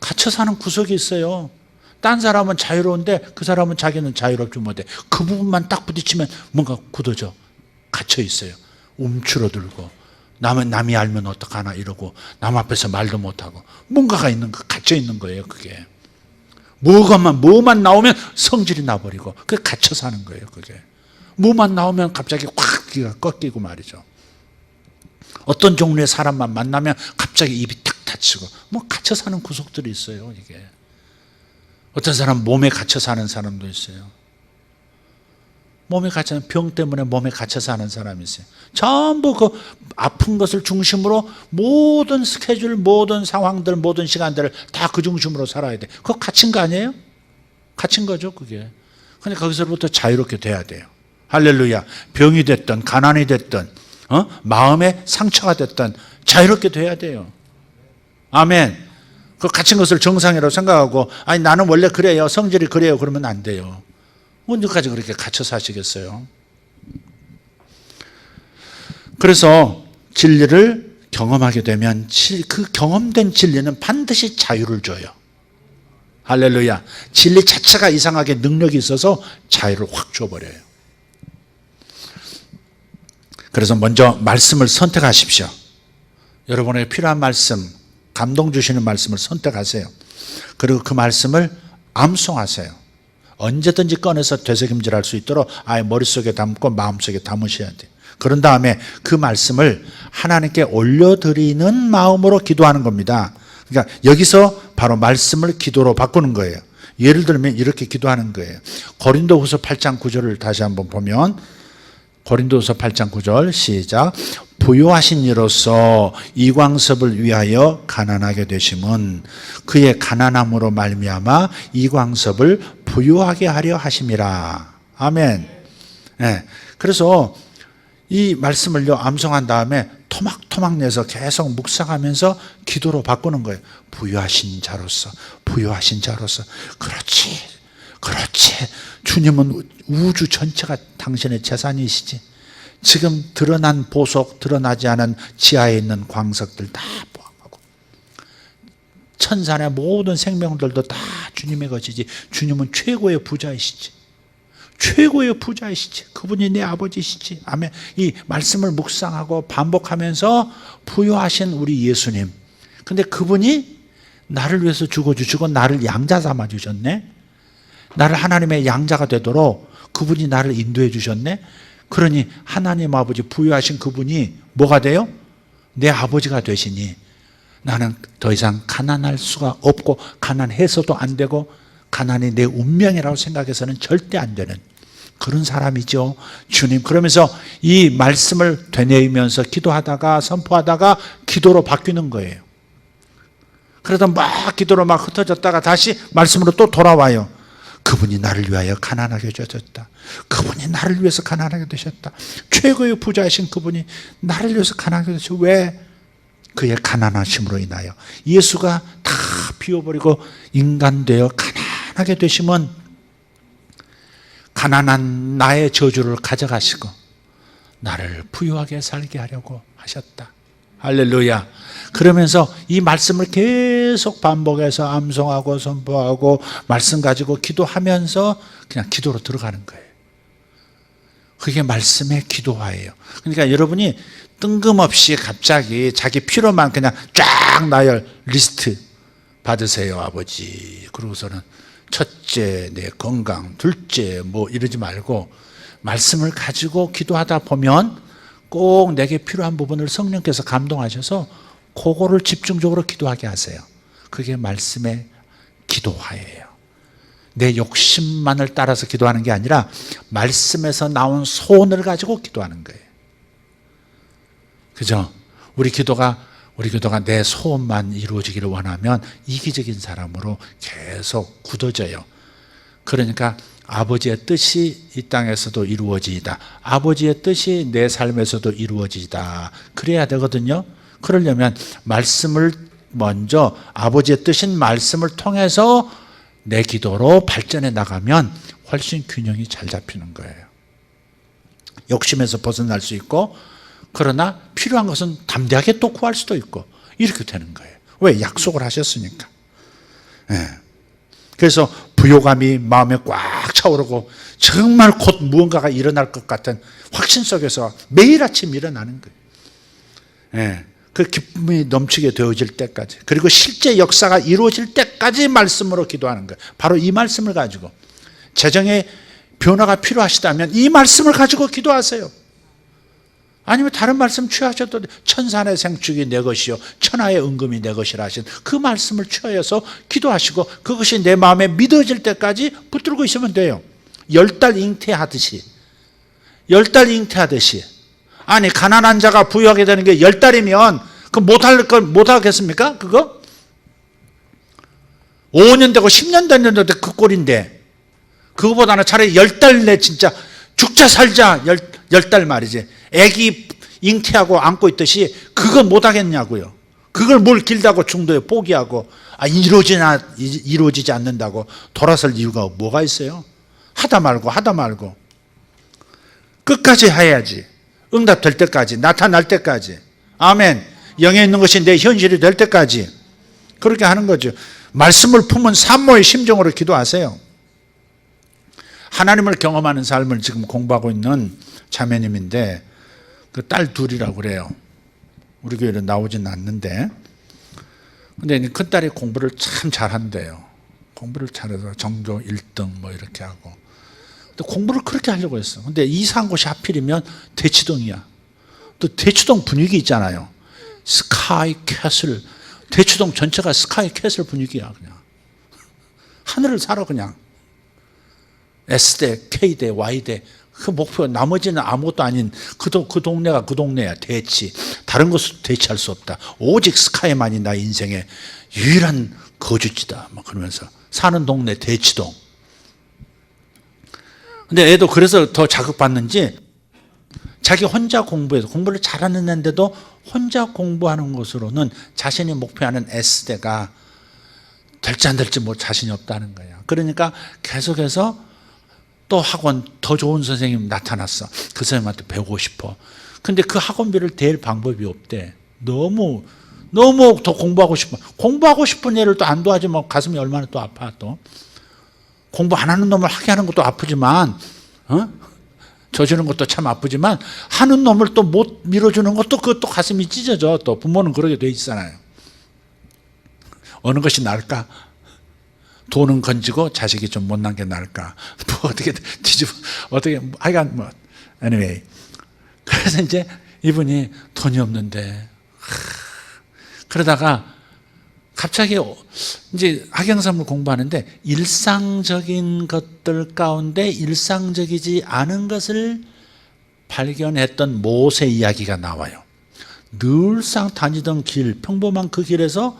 갇혀 사는 구석이 있어요. 딴 사람은 자유로운데 그 사람은 자기는 자유롭지 못해. 그 부분만 딱 부딪히면 뭔가 굳어져, 갇혀 있어요. 움츠러들고, 남이 알면 어떡하나 이러고, 남 앞에서 말도 못하고, 뭔가가 있는 거, 갇혀 있는 거예요. 그게 뭐만 나오면 성질이 나버리고, 그게 갇혀 사는 거예요. 그게 뭐만 나오면 갑자기 확 귀가 꺾이고 말이죠. 어떤 종류의 사람만 만나면 갑자기 입이 탁 닫히고, 뭐 갇혀 사는 구석들이 있어요. 이게 어떤 사람 몸에 갇혀 사는 사람도 있어요. 몸에 갇혀, 병 때문에 몸에 갇혀 사는 사람이 있어요. 전부 그 아픈 것을 중심으로 모든 스케줄, 모든 상황들, 모든 시간들을 다 그 중심으로 살아야 돼. 그거 갇힌 거 아니에요? 갇힌 거죠, 그게. 근데 거기서부터 자유롭게 돼야 돼요. 할렐루야. 병이 됐든, 가난이 됐든, 마음의 상처가 됐든, 자유롭게 돼야 돼요. 아멘. 그 갇힌 것을 정상이라고 생각하고, 아니, 나는 원래 그래요. 성질이 그래요. 그러면 안 돼요. 언제까지 그렇게 갇혀 사시겠어요? 그래서 진리를 경험하게 되면 그 경험된 진리는 반드시 자유를 줘요. 할렐루야. 진리 자체가 이상하게 능력이 있어서 자유를 확 줘버려요. 그래서 먼저 말씀을 선택하십시오. 여러분에게 필요한 말씀, 감동 주시는 말씀을 선택하세요. 그리고 그 말씀을 암송하세요. 언제든지 꺼내서 되새김질할 수 있도록 아예 머릿속에 담고 마음속에 담으셔야 돼요. 그런 다음에 그 말씀을 하나님께 올려드리는 마음으로 기도하는 겁니다. 그러니까 여기서 바로 말씀을 기도로 바꾸는 거예요. 예를 들면 이렇게 기도하는 거예요. 고린도후서 8장 9절을 다시 한번 보면, 고린도후서 8장 9절 시작. 부요하신 이로써 이광섭을 위하여 가난하게 되심은 그의 가난함으로 말미암아 이광섭을 부요하게 하려 하심이라. 아멘. 네. 그래서 이 말씀을요 암송한 다음에 토막토막 내서 계속 묵상하면서 기도로 바꾸는 거예요. 부요하신 자로서, 부요하신 자로서. 그렇지, 그렇지. 주님은 우주 전체가 당신의 재산이시지. 지금 드러난 보석, 드러나지 않은 지하에 있는 광석들 다 포함하고 천산의 모든 생명들도 다 주님의 것이지. 주님은 최고의 부자이시지. 최고의 부자이시지. 그분이 내 아버지시지. 아멘. 이 말씀을 묵상하고 반복하면서 부여하신 우리 예수님. 근데 그분이 나를 위해서 죽어주시고 나를 양자 삼아 주셨네. 나를 하나님의 양자가 되도록 그분이 나를 인도해 주셨네. 그러니 하나님 아버지 부여하신 그분이 뭐가 돼요? 내 아버지가 되시니 나는 더 이상 가난할 수가 없고 가난해서도 안 되고 가난이 내 운명이라고 생각해서는 절대 안 되는 그런 사람이죠. 주님. 그러면서 이 말씀을 되뇌이면서 기도하다가 선포하다가 기도로 바뀌는 거예요. 그러다 막 기도로 막 흩어졌다가 다시 말씀으로 또 돌아와요. 그분이 나를 위하여 가난하게 되셨다. 그분이 나를 위해서 가난하게 되셨다. 최고의 부자이신 그분이 나를 위해서 가난하게 되셨다. 왜? 그의 가난하심으로 인하여. 예수가 다 비워버리고 인간 되어 가난하게 되시면 가난한 나의 저주를 가져가시고 나를 부유하게 살게 하려고 하셨다. 할렐루야. 그러면서 이 말씀을 계속 반복해서 암송하고 선포하고 말씀 가지고 기도하면서 그냥 기도로 들어가는 거예요. 그게 말씀의 기도화예요. 그러니까 여러분이 뜬금없이 갑자기 자기 필요만 그냥 쫙 나열 리스트 받으세요, 아버지. 그러고서는 첫째 내 건강, 둘째 뭐 이러지 말고 말씀을 가지고 기도하다 보면 꼭 내게 필요한 부분을 성령께서 감동하셔서 그거를 집중적으로 기도하게 하세요. 그게 말씀의 기도화예요. 내 욕심만을 따라서 기도하는 게 아니라 말씀에서 나온 소원을 가지고 기도하는 거예요. 그죠? 우리 기도가 내 소원만 이루어지기를 원하면 이기적인 사람으로 계속 굳어져요. 그러니까 아버지의 뜻이 이 땅에서도 이루어지이다. 아버지의 뜻이 내 삶에서도 이루어지이다. 그래야 되거든요. 그러려면 말씀을 먼저 아버지의 뜻인 말씀을 통해서 내 기도로 발전해 나가면 훨씬 균형이 잘 잡히는 거예요. 욕심에서 벗어날 수 있고 그러나 필요한 것은 담대하게 또 구할 수도 있고 이렇게 되는 거예요. 왜? 약속을 하셨으니까. 네. 그래서 부요감이 마음에 꽉 차오르고 정말 곧 무언가가 일어날 것 같은 확신 속에서 매일 아침 일어나는 거예요. 네. 그 기쁨이 넘치게 되어질 때까지 그리고 실제 역사가 이루어질 때까지 말씀으로 기도하는 거예요. 바로 이 말씀을 가지고 재정의 변화가 필요하시다면 이 말씀을 가지고 기도하세요. 아니면 다른 말씀 취하셔도 돼요. 천산의 생축이 내 것이요 천하의 은금이 내 것이라 하신 그 말씀을 취하여서 기도하시고 그것이 내 마음에 믿어질 때까지 붙들고 있으면 돼요. 10달 잉태하듯이 아니 가난한 자가 부유하게 되는 게 10달이면 그 못하겠습니까? 그거? 5년 되고 10년 됐는데 그 꼴인데 그거보다는 차라리 10달 내 진짜 죽자 살자 10달 말이지. 애기 잉태하고 안고 있듯이 그거 못하겠냐고요. 그걸 뭘 길다고 중도에 포기하고 이루어지지 않는다고 돌아설 이유가 뭐가 있어요? 하다 말고 끝까지 해야지. 응답될 때까지 나타날 때까지 아멘. 영에 있는 것이 내 현실이 될 때까지 그렇게 하는 거죠. 말씀을 품은 산모의 심정으로 기도하세요. 하나님을 경험하는 삶을 지금 공부하고 있는 자매님인데 그 딸 둘이라고 그래요. 우리 교회는 나오진 않는데 근데 큰딸이 공부를 참 잘한대요. 공부를 잘해서 전교 1등 뭐 이렇게 하고 또 공부를 그렇게 하려고 했어. 근데 이사한 곳이 하필이면 대치동이야. 또 대치동 분위기 있잖아요. 스카이 캐슬. 대치동 전체가 스카이 캐슬 분위기야 그냥. 하늘을 살아 그냥. S대, K대, Y대. 그 목표 나머지는 아무것도 아닌 그 동네가 그 동네야. 대치. 다른 것은 대치할 수 없다. 오직 스카이만이 나 인생의 유일한 거주지다. 막 그러면서 사는 동네 대치동. 근데 애도 그래서 더 자극받는지 자기 혼자 공부해서 공부를 잘하는 애인데도 혼자 공부하는 것으로는 자신이 목표하는 S대가 될지 안 될지 뭐 자신이 없다는 거야. 그러니까 계속해서 또 학원 더 좋은 선생님 나타났어. 그 선생님한테 배우고 싶어. 근데 그 학원비를 댈 방법이 없대. 너무 더 공부하고 싶어. 공부하고 싶은 애를 또 안 도와주면 가슴이 얼마나 또 아파. 또 공부 안 하는 놈을 하게 하는 것도 아프지만, 져주는 것도 참 아프지만, 하는 놈을 또 못 밀어주는 것도 그것도 가슴이 찢어져. 또 부모는 그러게 돼 있잖아요. 어느 것이 나을까? 돈은 건지고 자식이 좀 못난 게 나을까? 뭐 어떻게 뒤집어, 어떻게, 하여간 뭐, anyway. 그래서 이제 이분이 돈이 없는데, 그러다가 갑자기 이제 학영삼을 공부하는데 일상적인 것들 가운데 일상적이지 않은 것을 발견했던 모세 이야기가 나와요. 늘상 다니던 길, 평범한 그 길에서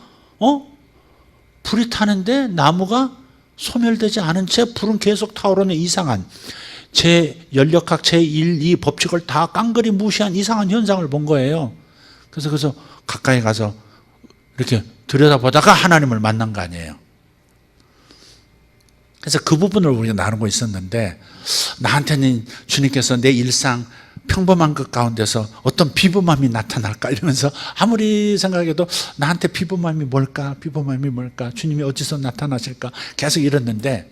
불이 타는데 나무가 소멸되지 않은 채 불은 계속 타오르는 이상한 연력학 제1, 2 법칙을 다 깡그리 무시한 이상한 현상을 본 거예요. 그래서 가까이 가서 이렇게 들여다보다가 하나님을 만난 거 아니에요. 그래서 그 부분을 우리가 나누고 있었는데, 나한테는 주님께서 내 일상 평범한 것 가운데서 어떤 비범함이 나타날까 이러면서 아무리 생각해도 나한테 비범함이 뭘까? 주님이 어디서 나타나실까? 계속 이랬는데,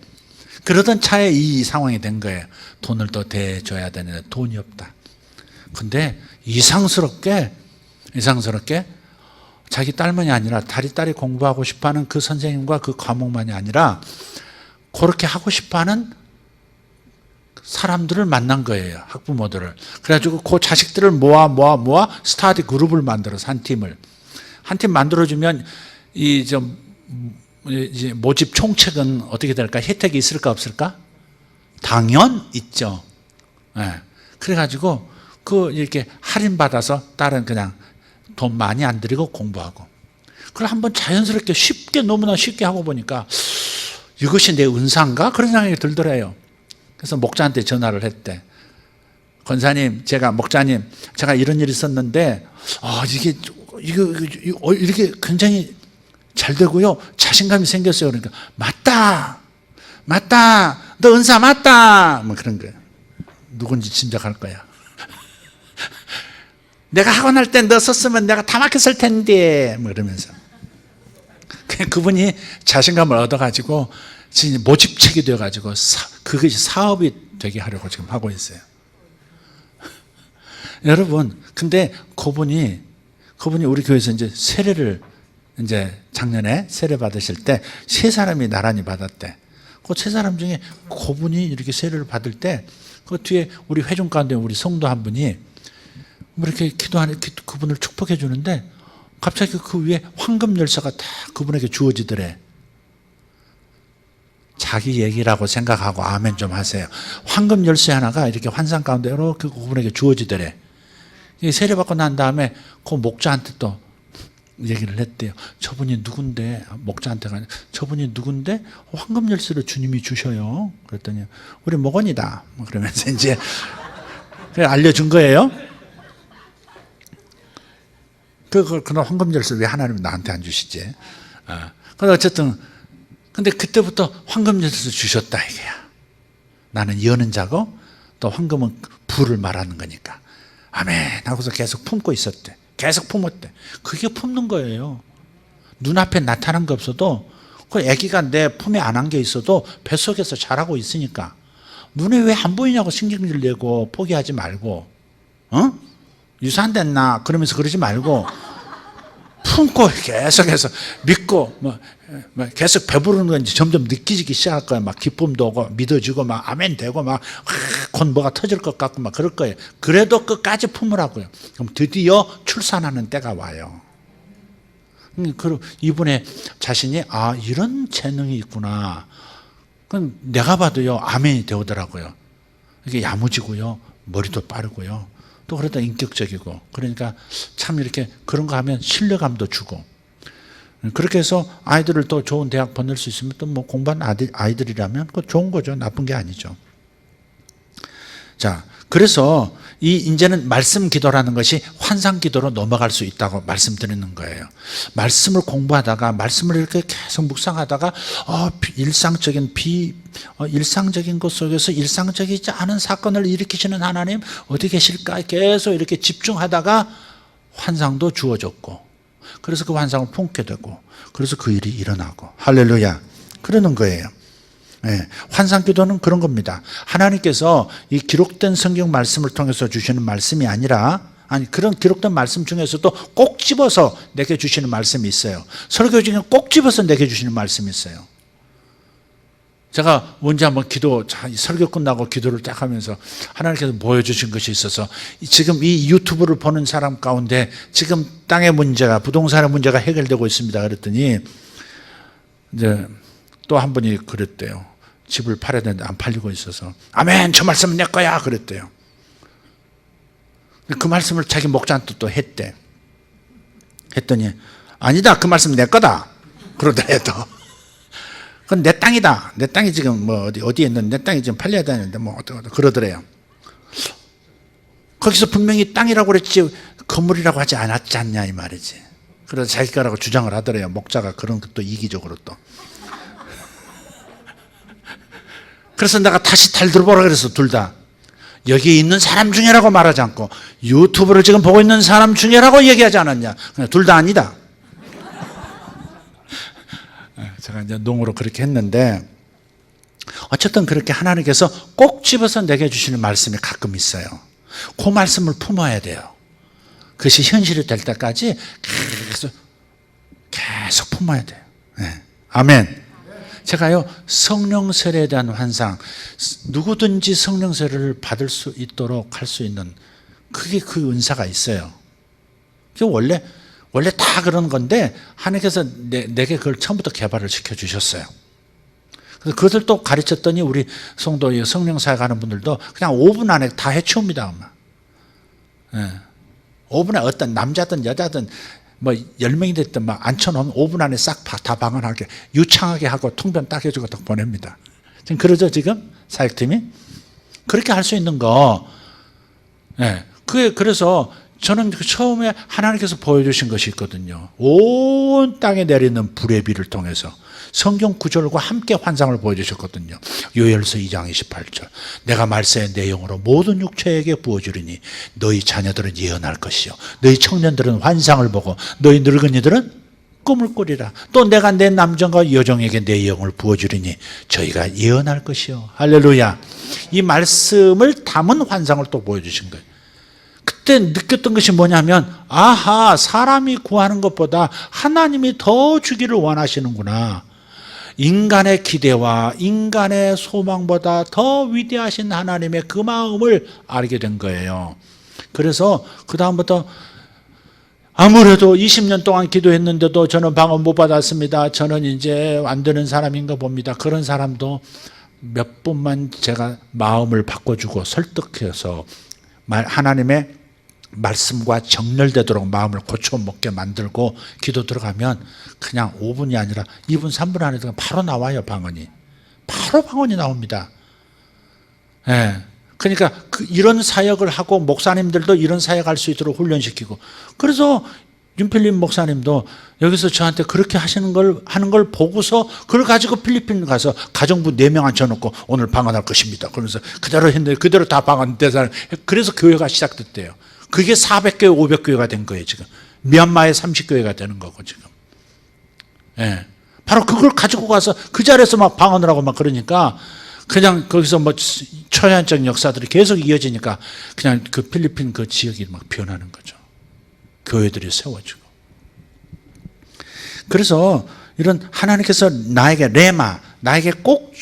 그러던 차에 이 상황이 된 거예요. 돈을 더 대줘야 되는데 돈이 없다. 근데 이상스럽게 자기 딸만이 아니라 딸이 공부하고 싶어하는 그 선생님과 그 과목만이 아니라 그렇게 하고 싶어하는 사람들을 만난 거예요. 학부모들을. 그래가지고 그 자식들을 모아 스터디 그룹을 만들어서 한 팀 만들어주면 이제 모집 총책은 어떻게 될까? 혜택이 있을까 없을까? 당연 있죠. 네. 그래가지고 이렇게 할인 받아서 딸은 그냥 돈 많이 안 들이고 공부하고. 그걸 한번 자연스럽게 너무나 쉽게 하고 보니까 이것이 내 은사인가? 그런 생각이 들더래요. 그래서 목자한테 전화를 했대. 권사님, 목자님, 제가 이런 일이 있었는데, 이렇게 굉장히 잘 되고요. 자신감이 생겼어요. 그러니까, 맞다. 너 은사 맞다. 뭐 그런 거예요. 누군지 짐작할 거야. 내가 학원 할 때 너 썼으면 내가 다 막혔을 텐데, 뭐 이러면서. 그분이 자신감을 얻어가지고, 지금 모집책이 되어가지고, 그것이 사업이 되게 하려고 지금 하고 있어요. 여러분, 근데 그분이 우리 교회에서 이제 세례를 작년에 세례 받으실 때 세 사람이 나란히 받았대. 그 세 사람 중에 그분이 이렇게 세례를 받을 때, 그 뒤에 우리 회중 가운데 우리 성도 한 분이 이렇게 기도하는 그분을 축복해 주는데 갑자기 그 위에 황금 열쇠가 다 그분에게 주어지더래. 자기 얘기라고 생각하고 아멘 좀 하세요. 황금 열쇠 하나가 이렇게 환상 가운데 이렇게 그분에게 주어지더래. 세례받고 난 다음에 그 목자한테 또 얘기를 했대요. 저분이 누군데, 목자한테가 저분이 누군데 황금 열쇠를 주님이 주셔요. 그랬더니 우리 목원이다. 그러면서 이제 알려준 거예요. 그런 황금 열쇠 왜 하나님은 나한테 안 주시지? 그래서 어쨌든 근데 그때부터 황금 열쇠를 주셨다 이게야. 나는 여는 자고 또 황금은 불을 말하는 거니까. 아멘 하고서 계속 품고 있었대. 계속 품었대. 그게 품는 거예요. 눈앞에 나타난 게 없어도 그 아기가 내 품에 안 안겨 있어도 뱃속에서 자라고 있으니까 눈에 왜 안 보이냐고 신경질 내고 포기하지 말고 유산됐나 그러면서 그러지 말고 품고 계속해서 믿고 계속 배부르는 건지 점점 느끼기 시작할 거야. 막 기쁨도 오고 믿어지고 막 아멘 되고 막 곧 뭐가 터질 것 같고 막 그럴 거예요. 그래도 끝까지 품으라고요. 그럼 드디어 출산하는 때가 와요. 그리고 이분의 자신이 이런 재능이 있구나. 그럼 내가 봐도요 아멘이 되오더라고요. 이게 야무지고요 머리도 빠르고요. 또 그러다 인격적이고 그러니까 참 이렇게 그런 거 하면 신뢰감도 주고 그렇게 해서 아이들을 또 좋은 대학 보낼 수 있으면 또 뭐 공부한 아이들이라면 그거 좋은 거죠. 나쁜 게 아니죠. 자, 그래서 이제는 말씀 기도라는 것이 환상 기도로 넘어갈 수 있다고 말씀드리는 거예요. 말씀을 공부하다가 말씀을 이렇게 계속 묵상하다가 일상적인 것 속에서 일상적이지 않은 사건을 일으키시는 하나님 어디 계실까 계속 이렇게 집중하다가 환상도 주어졌고, 그래서 그 환상을 품게 되고, 그래서 그 일이 일어나고, 할렐루야, 그러는 거예요. 네, 환상 기도는 그런 겁니다. 하나님께서 이 기록된 성경 말씀을 통해서 주시는 말씀이 아니라, 그런 기록된 말씀 중에서도 꼭 집어서 내게 주시는 말씀이 있어요. 설교 중에 꼭 집어서 내게 주시는 말씀이 있어요. 제가 언제 한번 설교 끝나고 기도를 딱 하면서 하나님께서 보여주신 것이 있어서, 지금 이 유튜브를 보는 사람 가운데 지금 땅의 문제가, 부동산의 문제가 해결되고 있습니다. 그랬더니 이제 또 한 분이 그랬대요. 집을 팔아야 되는데 안 팔리고 있어서, 아멘, 저 말씀은 내 거야, 그랬대요. 그 말씀을 자기 목자한테 또 했더니 아니다, 그 말씀 내 거다 그러더래도. 그건 내 땅이다, 내 땅이 지금 뭐 어디에 있는데 내 땅이 지금 팔려야 되는데 뭐 어쩌고 그러더래요. 거기서 분명히 땅이라고 그랬지 건물이라고 하지 않았지 않냐 이 말이지. 그래서 자기 거라고 주장을 하더래요. 목자가 그런 것도 이기적으로 또. 그래서 내가 다시 잘 들어보라 그래서 둘 다 여기 있는 사람 중에라고 말하지 않고 유튜브를 지금 보고 있는 사람 중에라고 얘기하지 않았냐. 그냥 둘 다 아니다. 제가 이제 농으로 그렇게 했는데, 어쨌든 그렇게 하나님께서 꼭 집어서 내게 주시는 말씀이 가끔 있어요. 그 말씀을 품어야 돼요. 그것이 현실이 될 때까지 계속 품어야 돼요. 네. 아멘. 제가요, 성령 세례에 대한 환상, 누구든지 성령 세례를 받을 수 있도록 할 수 있는, 그게 그 은사가 있어요. 그게 원래 다 그런 건데 하나님께서 내게 그걸 처음부터 개발을 시켜주셨어요. 그래서 그것을 또 가르쳤더니 우리 성도 성령 사역 하는 분들도 그냥 5분 안에 다 해치웁니다. 네. 5분 안에 어떤 남자든 여자든 뭐 10명이 됐든 막 앉혀놓으면 5분 안에 싹 다 방언하게 유창하게 하고 통변 딱 해주고 딱 보냅니다. 지금 그러죠, 지금 사역팀이? 그렇게 할 수 있는 거. 네. 그래서 저는 처음에 하나님께서 보여주신 것이 있거든요. 온 땅에 내리는 불의 비를 통해서 성경 구절과 함께 환상을 보여주셨거든요. 요엘서 2장 28절. 내가 말세의 내용으로 모든 육체에게 부어주리니 너희 자녀들은 예언할 것이요 너희 청년들은 환상을 보고 너희 늙은이들은 꿈을 꾸리라. 또 내가 내 남정과 여종에게 내 영을 부어주리니 저희가 예언할 것이요. 할렐루야. 이 말씀을 담은 환상을 또 보여주신 거예요. 그때 느꼈던 것이 뭐냐면, 아하, 사람이 구하는 것보다 하나님이 더 주기를 원하시는구나. 인간의 기대와 인간의 소망보다 더 위대하신 하나님의 그 마음을 알게 된 거예요. 그래서 그 다음부터 아무래도 20년 동안 기도했는데도 저는 방언 못 받았습니다. 저는 이제 안 되는 사람인가 봅니다. 그런 사람도 몇 분만 제가 마음을 바꿔주고 설득해서 하나님의 말씀과 정렬되도록 마음을 고쳐먹게 만들고 기도 들어가면 그냥 5분이 아니라 2분, 3분 안에 바로 나와요, 방언이. 바로 방언이 나옵니다. 예. 그러니까 이런 사역을 하고 목사님들도 이런 사역할 수 있도록 훈련시키고, 그래서 윤필립 목사님도 여기서 저한테 그렇게 하는 걸 보고서 그걸 가지고 필리핀 가서 가정부 4명 앉혀놓고 오늘 방언할 것입니다. 그러면서 그대로 했는데 그대로 다 방언대사. 그래서 교회가 시작됐대요. 그게 400교회, 500교회가 된 거예요, 지금. 미얀마의 30교회가 되는 거고, 지금. 예. 바로 그걸 가지고 가서 그 자리에서 막 방언을 하고 막 그러니까 그냥 거기서 뭐 초연적 역사들이 계속 이어지니까 그냥 그 필리핀 그 지역이 막 변하는 거죠. 교회들이 세워지고. 그래서 이런 하나님께서 나에게 레마, 나에게 꼭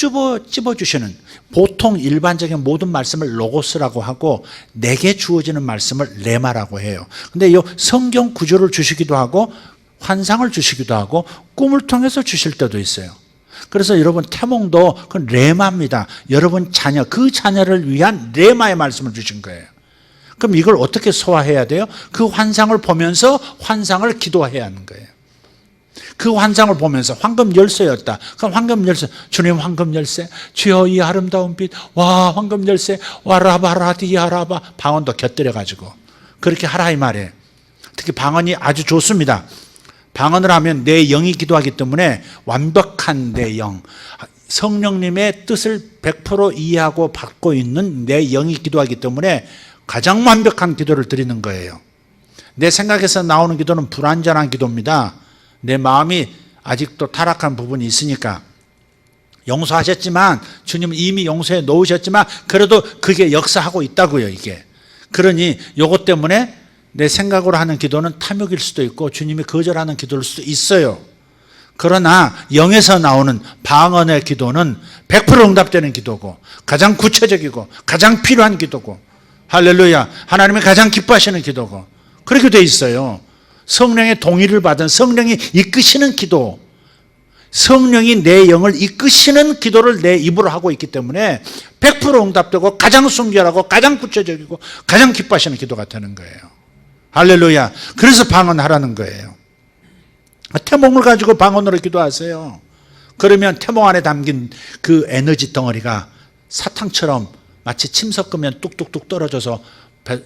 집어주시는, 보통 일반적인 모든 말씀을 로고스라고 하고 내게 주어지는 말씀을 레마라고 해요. 근데 이 성경 구조를 주시기도 하고 환상을 주시기도 하고 꿈을 통해서 주실 때도 있어요. 그래서 여러분 태몽도 그 레마입니다. 여러분 자녀, 그 자녀를 위한 레마의 말씀을 주신 거예요. 그럼 이걸 어떻게 소화해야 돼요? 그 환상을 보면서 환상을 기도해야 하는 거예요. 그 환상을 보면서 황금 열쇠였다. 그럼 황금 열쇠, 주님 황금 열쇠, 주여 이 아름다운 빛, 와 황금 열쇠, 와라바라디야라바, 방언도 곁들여가지고 그렇게 하라 이 말이에요. 특히 방언이 아주 좋습니다. 방언을 하면 내 영이 기도하기 때문에 완벽한 내 영, 성령님의 뜻을 100% 이해하고 받고 있는 내 영이 기도하기 때문에 가장 완벽한 기도를 드리는 거예요. 내 생각에서 나오는 기도는 불완전한 기도입니다. 내 마음이 아직도 타락한 부분이 있으니까. 용서하셨지만, 주님은 이미 용서해 놓으셨지만 그래도 그게 역사하고 있다고요, 이게. 그러니 요것 때문에 내 생각으로 하는 기도는 탐욕일 수도 있고 주님이 거절하는 기도일 수도 있어요. 그러나 영에서 나오는 방언의 기도는 100% 응답되는 기도고 가장 구체적이고 가장 필요한 기도고, 할렐루야, 하나님이 가장 기뻐하시는 기도고 그렇게 돼 있어요. 성령의 동의를 받은, 성령이 이끄시는 기도, 성령이 내 영을 이끄시는 기도를 내 입으로 하고 있기 때문에 100% 응답되고 가장 순결하고 가장 구체적이고 가장 기뻐하시는 기도가 되는 거예요. 할렐루야. 그래서 방언하라는 거예요. 태몽을 가지고 방언으로 기도하세요. 그러면 태몽 안에 담긴 그 에너지 덩어리가 사탕처럼 마치 침 섞으면 뚝뚝뚝 떨어져서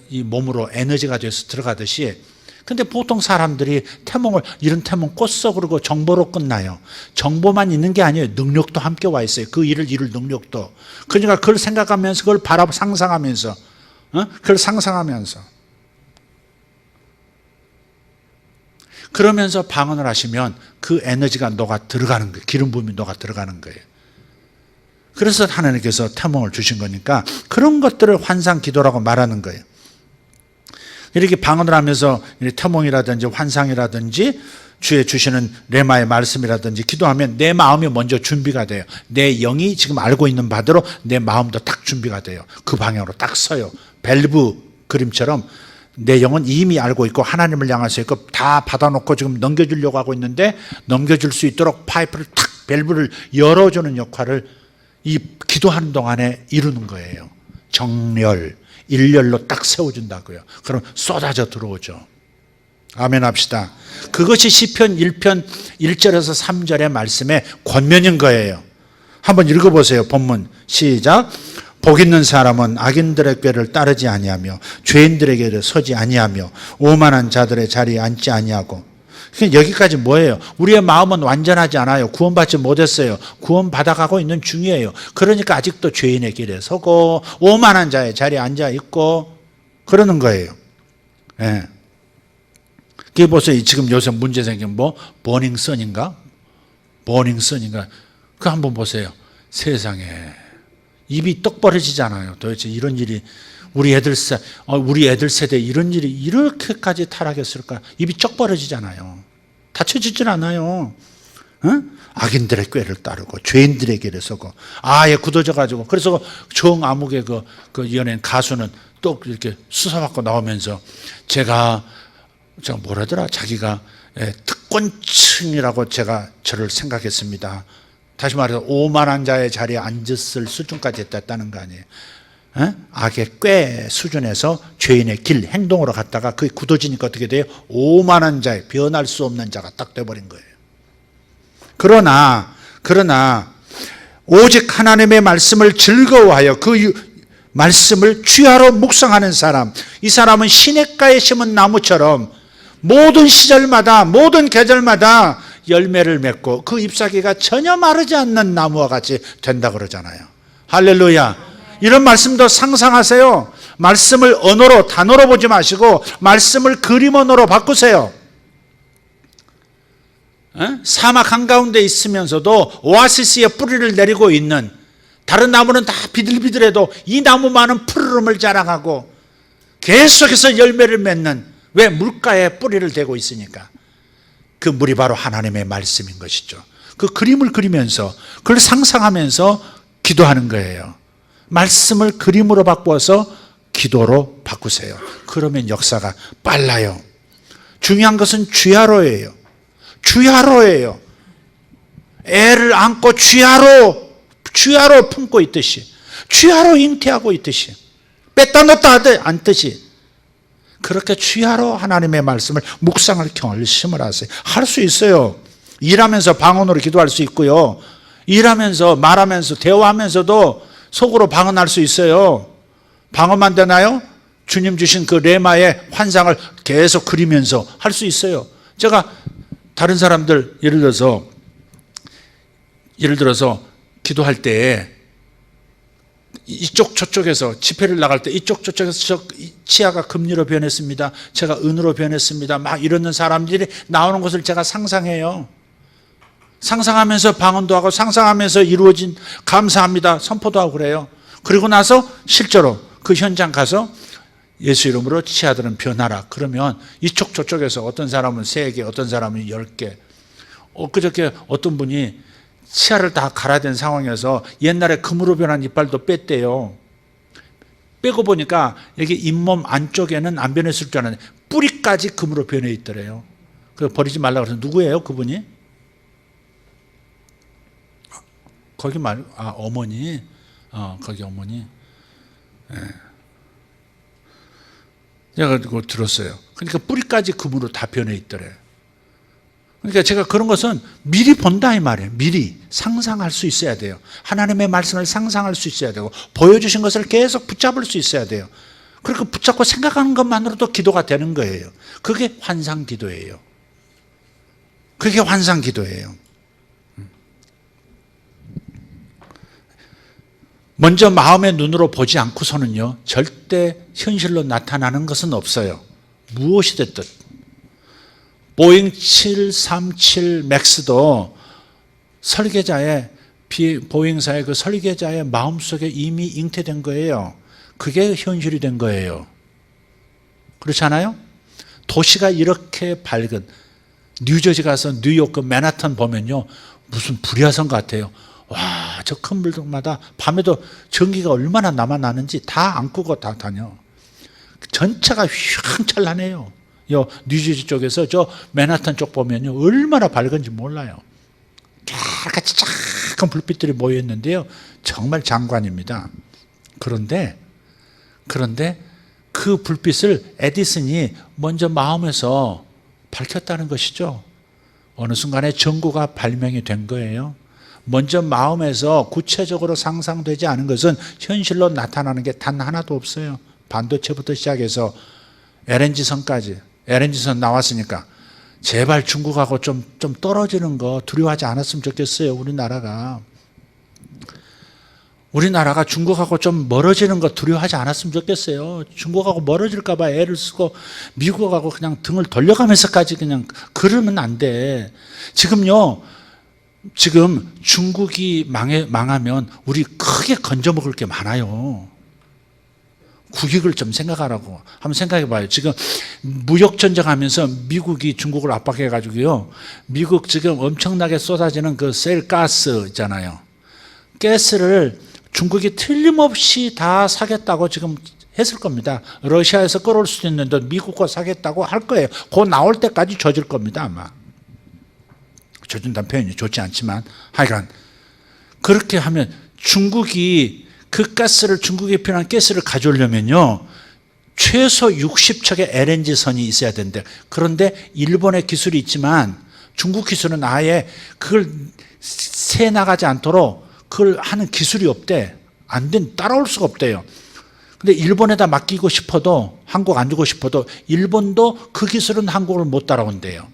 이 몸으로 에너지가 돼서 들어가듯이. 근데 보통 사람들이 태몽을, 이런 태몽 꽃써 그러고 정보로 끝나요. 정보만 있는 게 아니에요. 능력도 함께 와 있어요. 그 일을 이룰 능력도. 그러니까 그걸 생각하면서, 그걸 상상하면서, 그걸 상상하면서. 그러면서 방언을 하시면 그 에너지가 녹아 들어가는 거예요. 기름 부음이 녹아 들어가는 거예요. 그래서 하나님께서 태몽을 주신 거니까 그런 것들을 환상 기도라고 말하는 거예요. 이렇게 방언을 하면서 태몽이라든지 환상이라든지 주의 주시는 레마의 말씀이라든지 기도하면 내 마음이 먼저 준비가 돼요. 내 영이 지금 알고 있는 바대로 내 마음도 딱 준비가 돼요. 그 방향으로 딱 서요. 밸브 그림처럼 내 영은 이미 알고 있고 하나님을 향해서 있고 다 받아놓고 지금 넘겨주려고 하고 있는데 넘겨줄 수 있도록 파이프를 탁, 밸브를 열어주는 역할을 이 기도하는 동안에 이루는 거예요. 정렬, 일렬로 딱 세워준다고요. 그럼 쏟아져 들어오죠. 아멘 합시다. 그것이 시편 1편 1절에서 3절의 말씀의 권면인 거예요. 한번 읽어보세요. 본문 시작. 복 있는 사람은 악인들의 꾀를 따르지 아니하며 죄인들의 길에 서지 아니하며 오만한 자들의 자리에 앉지 아니하고. 여기까지 뭐예요? 우리의 마음은 완전하지 않아요. 구원받지 못했어요. 구원받아가고 있는 중이에요. 그러니까 아직도 죄인의 길에 서고 오만한 자의 자리에 앉아 있고 그러는 거예요. 예. 그게 보세요. 지금 요새 문제 생긴 버닝썬인가? 그거 한번 보세요. 세상에 입이 떡 벌어지잖아요. 도대체 이런 일이 우리 애들 세대에 이런 일이 이렇게까지 타락했을까? 입이 쩍 벌어지잖아요. 다쳐지질 않아요. 악인들의 꾀를 따르고 죄인들의 길에 서고 아예 굳어져가지고. 그래서 정아무개 그 연예인 가수는 또 이렇게 수사받고 나오면서 제가 뭐라더라? 자기가 특권층이라고 제가 저를 생각했습니다. 다시 말해서 오만한 자의 자리에 앉았을 수준까지 했다는 거 아니에요. 악의 꾀 수준에서 죄인의 길, 행동으로 갔다가 그게 굳어지니까 어떻게 돼요? 오만한 자의, 변할 수 없는 자가 딱 돼버린 거예요. 그러나 오직 하나님의 말씀을 즐거워하여 그 말씀을 취하러 묵상하는 사람, 이 사람은 시냇가에 심은 나무처럼 모든 시절마다 모든 계절마다 열매를 맺고 그 잎사귀가 전혀 마르지 않는 나무와 같이 된다 그러잖아요. 할렐루야. 이런 말씀도 상상하세요. 말씀을 언어로, 단어로 보지 마시고 말씀을 그림 언어로 바꾸세요. 사막 한가운데 있으면서도 오아시스에 뿌리를 내리고 있는, 다른 나무는 다 비들비들해도 이 나무만은 푸르름을 자랑하고 계속해서 열매를 맺는, 왜? 물가에 뿌리를 대고 있으니까. 그 물이 바로 하나님의 말씀인 것이죠. 그 그림을 그리면서, 그걸 상상하면서 기도하는 거예요. 말씀을 그림으로 바꿔서 기도로 바꾸세요. 그러면 역사가 빨라요. 중요한 것은 주야로예요. 주야로예요. 애를 안고 주야로 품고 있듯이, 주야로 잉태하고 있듯이, 뺐다 놓다 않듯이 그렇게 주야로 하나님의 말씀을 묵상을 결심을 하세요. 할 수 있어요. 일하면서 방언으로 기도할 수 있고요. 일하면서 말하면서 대화하면서도 속으로 방언할 수 있어요. 방언만 되나요? 주님 주신 그 레마의 환상을 계속 그리면서 할 수 있어요. 제가 다른 사람들 예를 들어서 기도할 때 이쪽 저쪽에서 집회를 나갈 때 이쪽 저쪽에서 치아가 금리로 변했습니다. 제가 은으로 변했습니다. 막 이러는 사람들이 나오는 것을 제가 상상해요. 상상하면서 방언도 하고 상상하면서 이루어진 감사합니다 선포도 하고 그래요. 그리고 나서 실제로 그 현장 가서 예수 이름으로 치아들은 변하라. 그러면 이쪽 저쪽에서 어떤 사람은 3개, 어떤 사람은 10개. 엊그저께 어떤 분이 치아를 다 갈아야 된 상황에서 옛날에 금으로 변한 이빨도 뺐대요. 빼고 보니까 여기 잇몸 안쪽에는 안 변했을 줄 알았는데 뿌리까지 금으로 변해 있더래요. 그래서 버리지 말라고 해서 누구예요 그분이? 거기 말고 어머니. 거기 어머니. 네. 제가 그거 들었어요. 그러니까 뿌리까지 금으로 다 변해 있더래. 그러니까 제가 그런 것은 미리 본다 이 말이에요. 미리 상상할 수 있어야 돼요. 하나님의 말씀을 상상할 수 있어야 되고 보여주신 것을 계속 붙잡을 수 있어야 돼요. 그렇게 붙잡고 생각하는 것만으로도 기도가 되는 거예요. 그게 환상 기도예요. 그게 환상 기도예요. 먼저 마음의 눈으로 보지 않고서는요 절대 현실로 나타나는 것은 없어요. 무엇이 됐든 보잉 737 맥스도 설계자의 보잉사의 그 설계자의 마음속에 이미 잉태된 거예요. 그게 현실이 된 거예요. 그렇지 않아요? 도시가 이렇게 밝은 뉴저지 가서 뉴욕 그 맨하탄 보면요 무슨 불야성 같아요. 와, 저 큰 빌딩마다 밤에도 전기가 얼마나 남아나는지 다 안 끄고 다 다녀. 전체가 휘황찬란해요. 뉴저지 쪽에서 저 맨하탄 쪽 보면요 얼마나 밝은지 몰라요. 같이 작은 불빛들이 모여 있는데요 정말 장관입니다. 그런데 그 불빛을 에디슨이 먼저 마음에서 밝혔다는 것이죠. 어느 순간에 전구가 발명이 된 거예요. 먼저 마음에서 구체적으로 상상되지 않은 것은 현실로 나타나는 게 단 하나도 없어요. 반도체부터 시작해서 LNG선까지. LNG선 나왔으니까 제발 중국하고 좀 떨어지는 거 두려워하지 않았으면 좋겠어요. 우리나라가 중국하고 좀 멀어지는 거 두려워하지 않았으면 좋겠어요. 중국하고 멀어질까 봐 애를 쓰고 미국하고 그냥 등을 돌려가면서까지 그냥 그러면 안 돼. 지금 중국이 망하면 우리 크게 건져먹을 게 많아요. 국익을 좀 생각하라고. 한번 생각해 봐요. 지금 무역전쟁하면서 미국이 중국을 압박해가지고요. 미국 지금 엄청나게 쏟아지는 그 셀가스 있잖아요. 가스를 중국이 틀림없이 다 사겠다고 지금 했을 겁니다. 러시아에서 끌어올 수도 있는데 미국과 사겠다고 할 거예요. 곧 나올 때까지 져줄 겁니다 아마. 져준다는 표현이 좋지 않지만 하여간 그렇게 하면 중국이 그 가스를 중국에 필요한 가스를 가져오려면요 최소 60척의 LNG선이 있어야 된대. 그런데 일본의 기술이 있지만 중국 기술은 아예 그걸 새 나가지 않도록 그걸 하는 기술이 없대. 따라올 수가 없대요. 근데 일본에다 맡기고 싶어도 한국 안 주고 싶어도 일본도 그 기술은 한국을 못 따라온대요.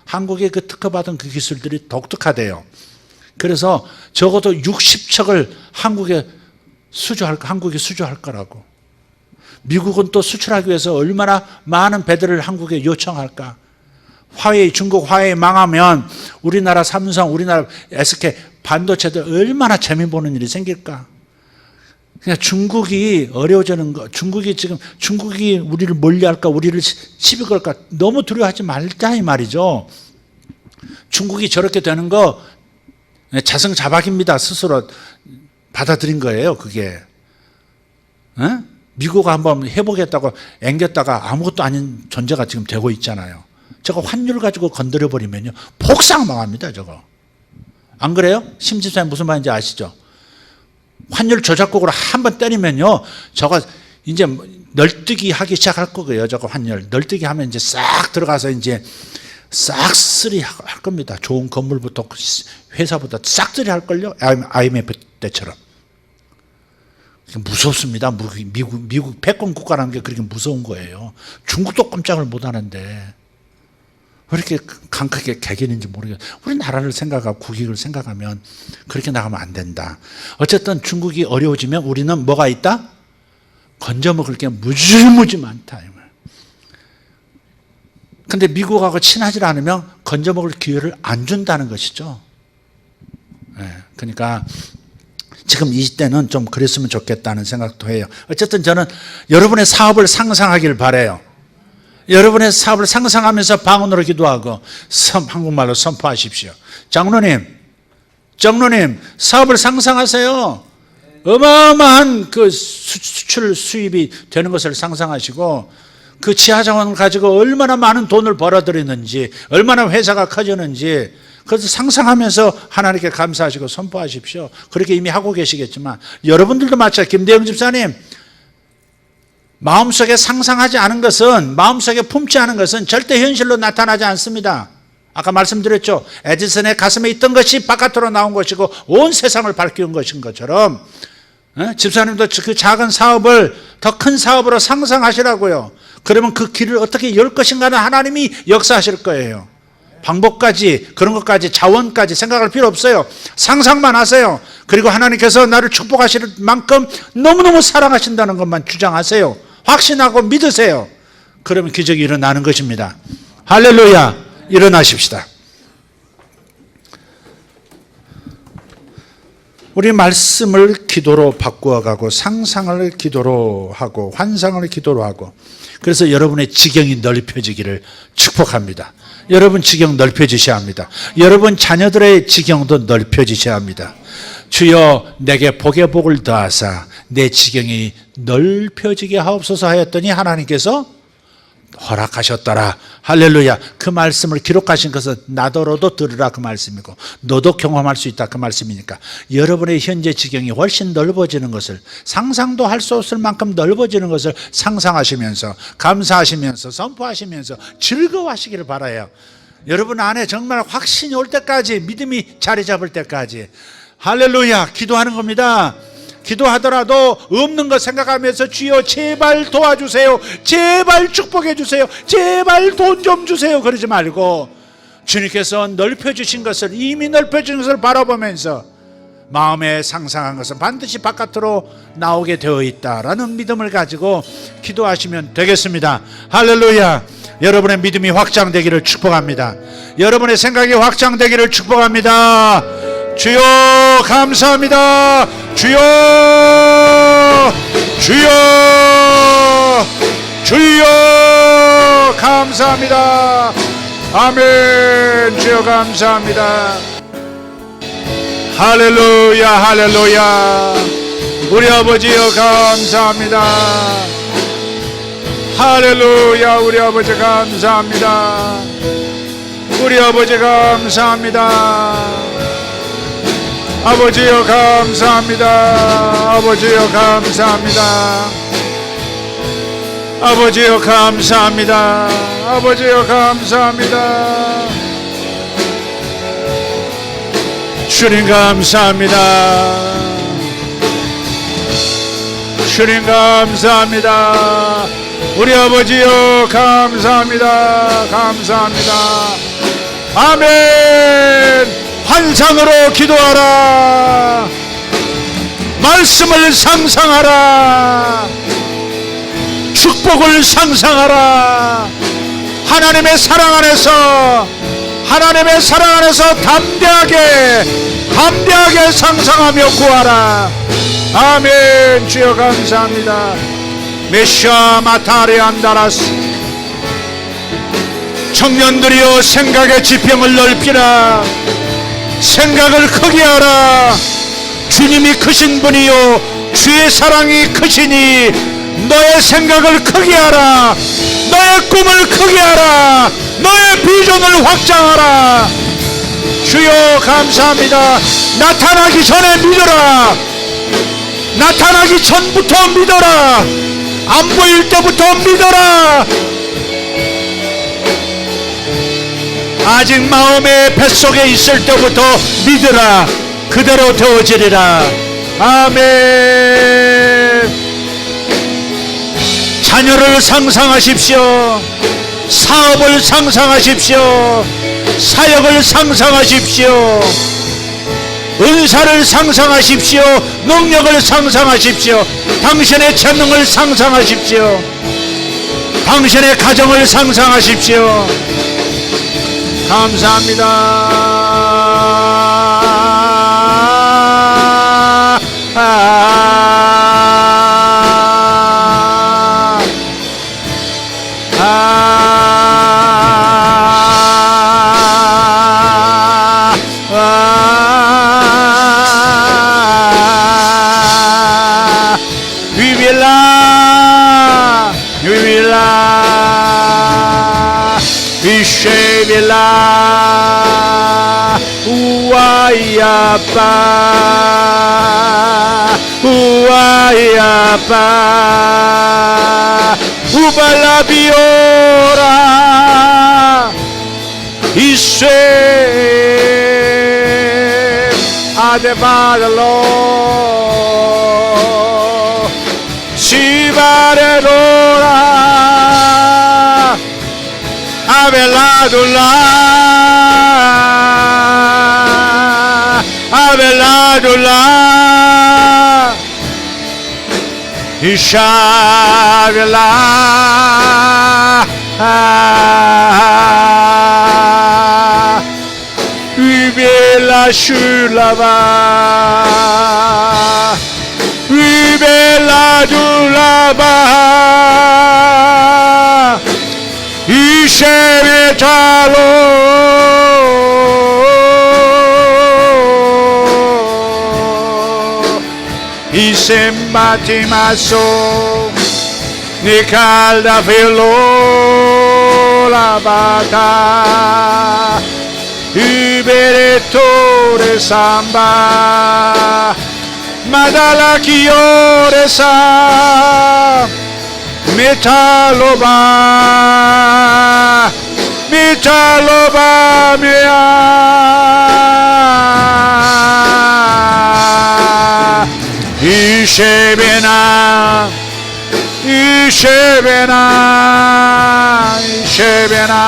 한국의 그 특허받은 그 기술들이 독특하대요. 그래서 적어도 60척을 한국이 수주할 거라고. 미국은 또 수출하기 위해서 얼마나 많은 배들을 한국에 요청할까. 중국 화웨이 망하면 우리나라 삼성, 우리나라 SK 반도체들 얼마나 재미 보는 일이 생길까. 그냥 중국이 어려워지는 거, 중국이 우리를 멀리할까, 우리를 시비 걸까 너무 두려워하지 말자 이 말이죠. 중국이 저렇게 되는 거 자승자박입니다. 스스로 받아들인 거예요. 그게 미국 한번 해보겠다고 앵겼다가 아무것도 아닌 존재가 지금 되고 있잖아요. 저거 환율 가지고 건드려버리면요 폭삭 망합니다. 저거 안 그래요? 심집사님 무슨 말인지 아시죠? 환율 조작국으로 한번 때리면요 저거 이제 널뛰기 하기 시작할 거고요. 저거 환율 널뛰기 하면 이제 싹 들어가서 이제 싹쓸이 할 겁니다. 좋은 건물부터 회사부터 싹쓸이 할걸요. IMF 때처럼. 무섭습니다. 미국 패권 국가라는 게 그렇게 무서운 거예요. 중국도 꼼짝을 못 하는데 왜 이렇게 강하게 개기는지 모르겠어요. 우리 나라를 생각하고 국익을 생각하면 그렇게 나가면 안 된다. 어쨌든 중국이 어려워지면 우리는 뭐가 있다? 건져먹을 게 무지무지 많다. 근데 미국하고 친하지 않으면 건져먹을 기회를 안 준다는 것이죠. 그러니까 지금 이 시대는 좀 그랬으면 좋겠다는 생각도 해요. 어쨌든 저는 여러분의 사업을 상상하길 바라요. 여러분의 사업을 상상하면서 방언으로 기도하고 한국말로 선포하십시오. 장로님 사업을 상상하세요. 어마어마한 그 수출 수입이 되는 것을 상상하시고 그 지하자원을 가지고 얼마나 많은 돈을 벌어들이는지 얼마나 회사가 커지는지 그래서 상상하면서 하나님께 감사하시고 선포하십시오. 그렇게 이미 하고 계시겠지만 여러분들도 마찬가지. 김대영 집사님 마음속에 상상하지 않은 것은 마음속에 품지 않은 것은 절대 현실로 나타나지 않습니다. 아까 말씀드렸죠. 에디슨의 가슴에 있던 것이 바깥으로 나온 것이고 온 세상을 밝히는 것인 것처럼 집사님도 그 작은 사업을 더 큰 사업으로 상상하시라고요. 그러면 그 길을 어떻게 열 것인가는 하나님이 역사하실 거예요. 방법까지 그런 것까지 자원까지 생각할 필요 없어요. 상상만 하세요. 그리고 하나님께서 나를 축복하실 만큼 너무너무 사랑하신다는 것만 주장하세요. 확신하고 믿으세요. 그러면 기적이 일어나는 것입니다. 할렐루야. 일어나십시다. 우리 말씀을 기도로 바꾸어가고 상상을 기도로 하고 환상을 기도로 하고 그래서 여러분의 지경이 넓혀지기를 축복합니다. 여러분 지경 넓혀지셔야 합니다. 여러분 자녀들의 지경도 넓혀지셔야 합니다. 주여 내게 복의 복을 더하사 내 지경이 넓혀지게 하옵소서 하였더니 하나님께서 허락하셨더라. 할렐루야. 그 말씀을 기록하신 것은 나더러도 들으라 그 말씀이고 너도 경험할 수 있다 그 말씀이니까 여러분의 현재 지경이 훨씬 넓어지는 것을 상상도 할 수 없을 만큼 넓어지는 것을 상상하시면서 감사하시면서 선포하시면서 즐거워하시기를 바라요. 여러분 안에 정말 확신이 올 때까지 믿음이 자리 잡을 때까지 할렐루야 기도하는 겁니다. 기도하더라도 없는 것 생각하면서 주여 제발 도와주세요. 제발 축복해 주세요. 제발 돈 좀 주세요. 그러지 말고 주님께서 넓혀주신 것을 이미 넓혀주신 것을 바라보면서 마음에 상상한 것은 반드시 바깥으로 나오게 되어 있다라는 믿음을 가지고 기도하시면 되겠습니다. 할렐루야. 여러분의 믿음이 확장되기를 축복합니다. 여러분의 생각이 확장되기를 축복합니다. 주여 감사합니다. 주여 감사합니다. 아멘. 주여 감사합니다. 할렐루야 할렐루야. 우리 아버지여 감사합니다. 할렐루야. 우리 아버지 감사합니다. 우리 아버지 감사합니다. 아버지여 감사합니다. 아버지여 감사합니다. 아버지여 감사합니다. 아버지여 감사합니다. 주님 감사합니다. 주님 감사합니다. 우리 아버지여 감사합니다. 감사합니다. 아멘. 환상으로 기도하라. 말씀을 상상하라. 축복을 상상하라. 하나님의 사랑 안에서 담대하게 상상하며 구하라. 아멘. 주여 감사합니다. 메시아 마타리 안다라스. 청년들이여 생각의 지평을 넓히라. 생각을 크게 하라. 주님이 크신 분이요 주의 사랑이 크시니 너의 생각을 크게 하라. 너의 꿈을 크게 하라. 너의 비전을 확장하라. 주여 감사합니다. 나타나기 전에 믿어라. 나타나기 전부터 믿어라. 안 보일 때부터 믿어라. 아직 마음의 뱃속에 있을 때부터 믿으라. 그대로 되어지리라. 아멘. 자녀를 상상하십시오. 사업을 상상하십시오. 사역을 상상하십시오. 은사를 상상하십시오. 능력을 상상하십시오. 당신의 재능을 상상하십시오. 당신의 가정을 상상하십시오. 감사합니다. Shevila Uayapa Uayapa Ubalabiora Ishe Adevadalo Shivarelora Abeladula Abeladula Ishavela Ubela Shulava Ubela Dulaba Ishevetalo Isembatimaso Nicalda Velo Lavata Uberetore Samba Madala Chiore Sa Metaloba Metaloba mea Ishebena Ishebena Ishebena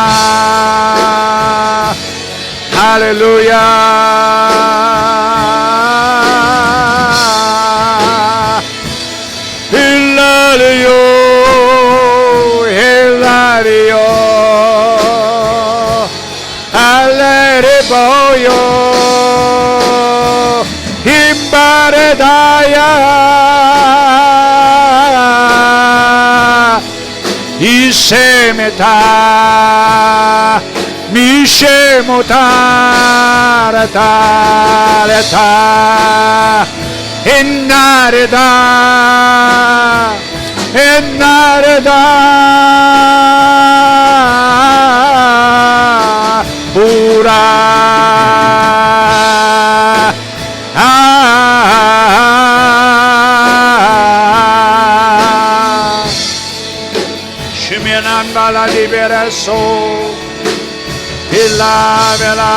Hallelujah Hilario Hilario Aleriboyo Himbaredaya Isemeta Mishemotarata Enareda Enareda Pura Shimianan bala liberaso Ila vela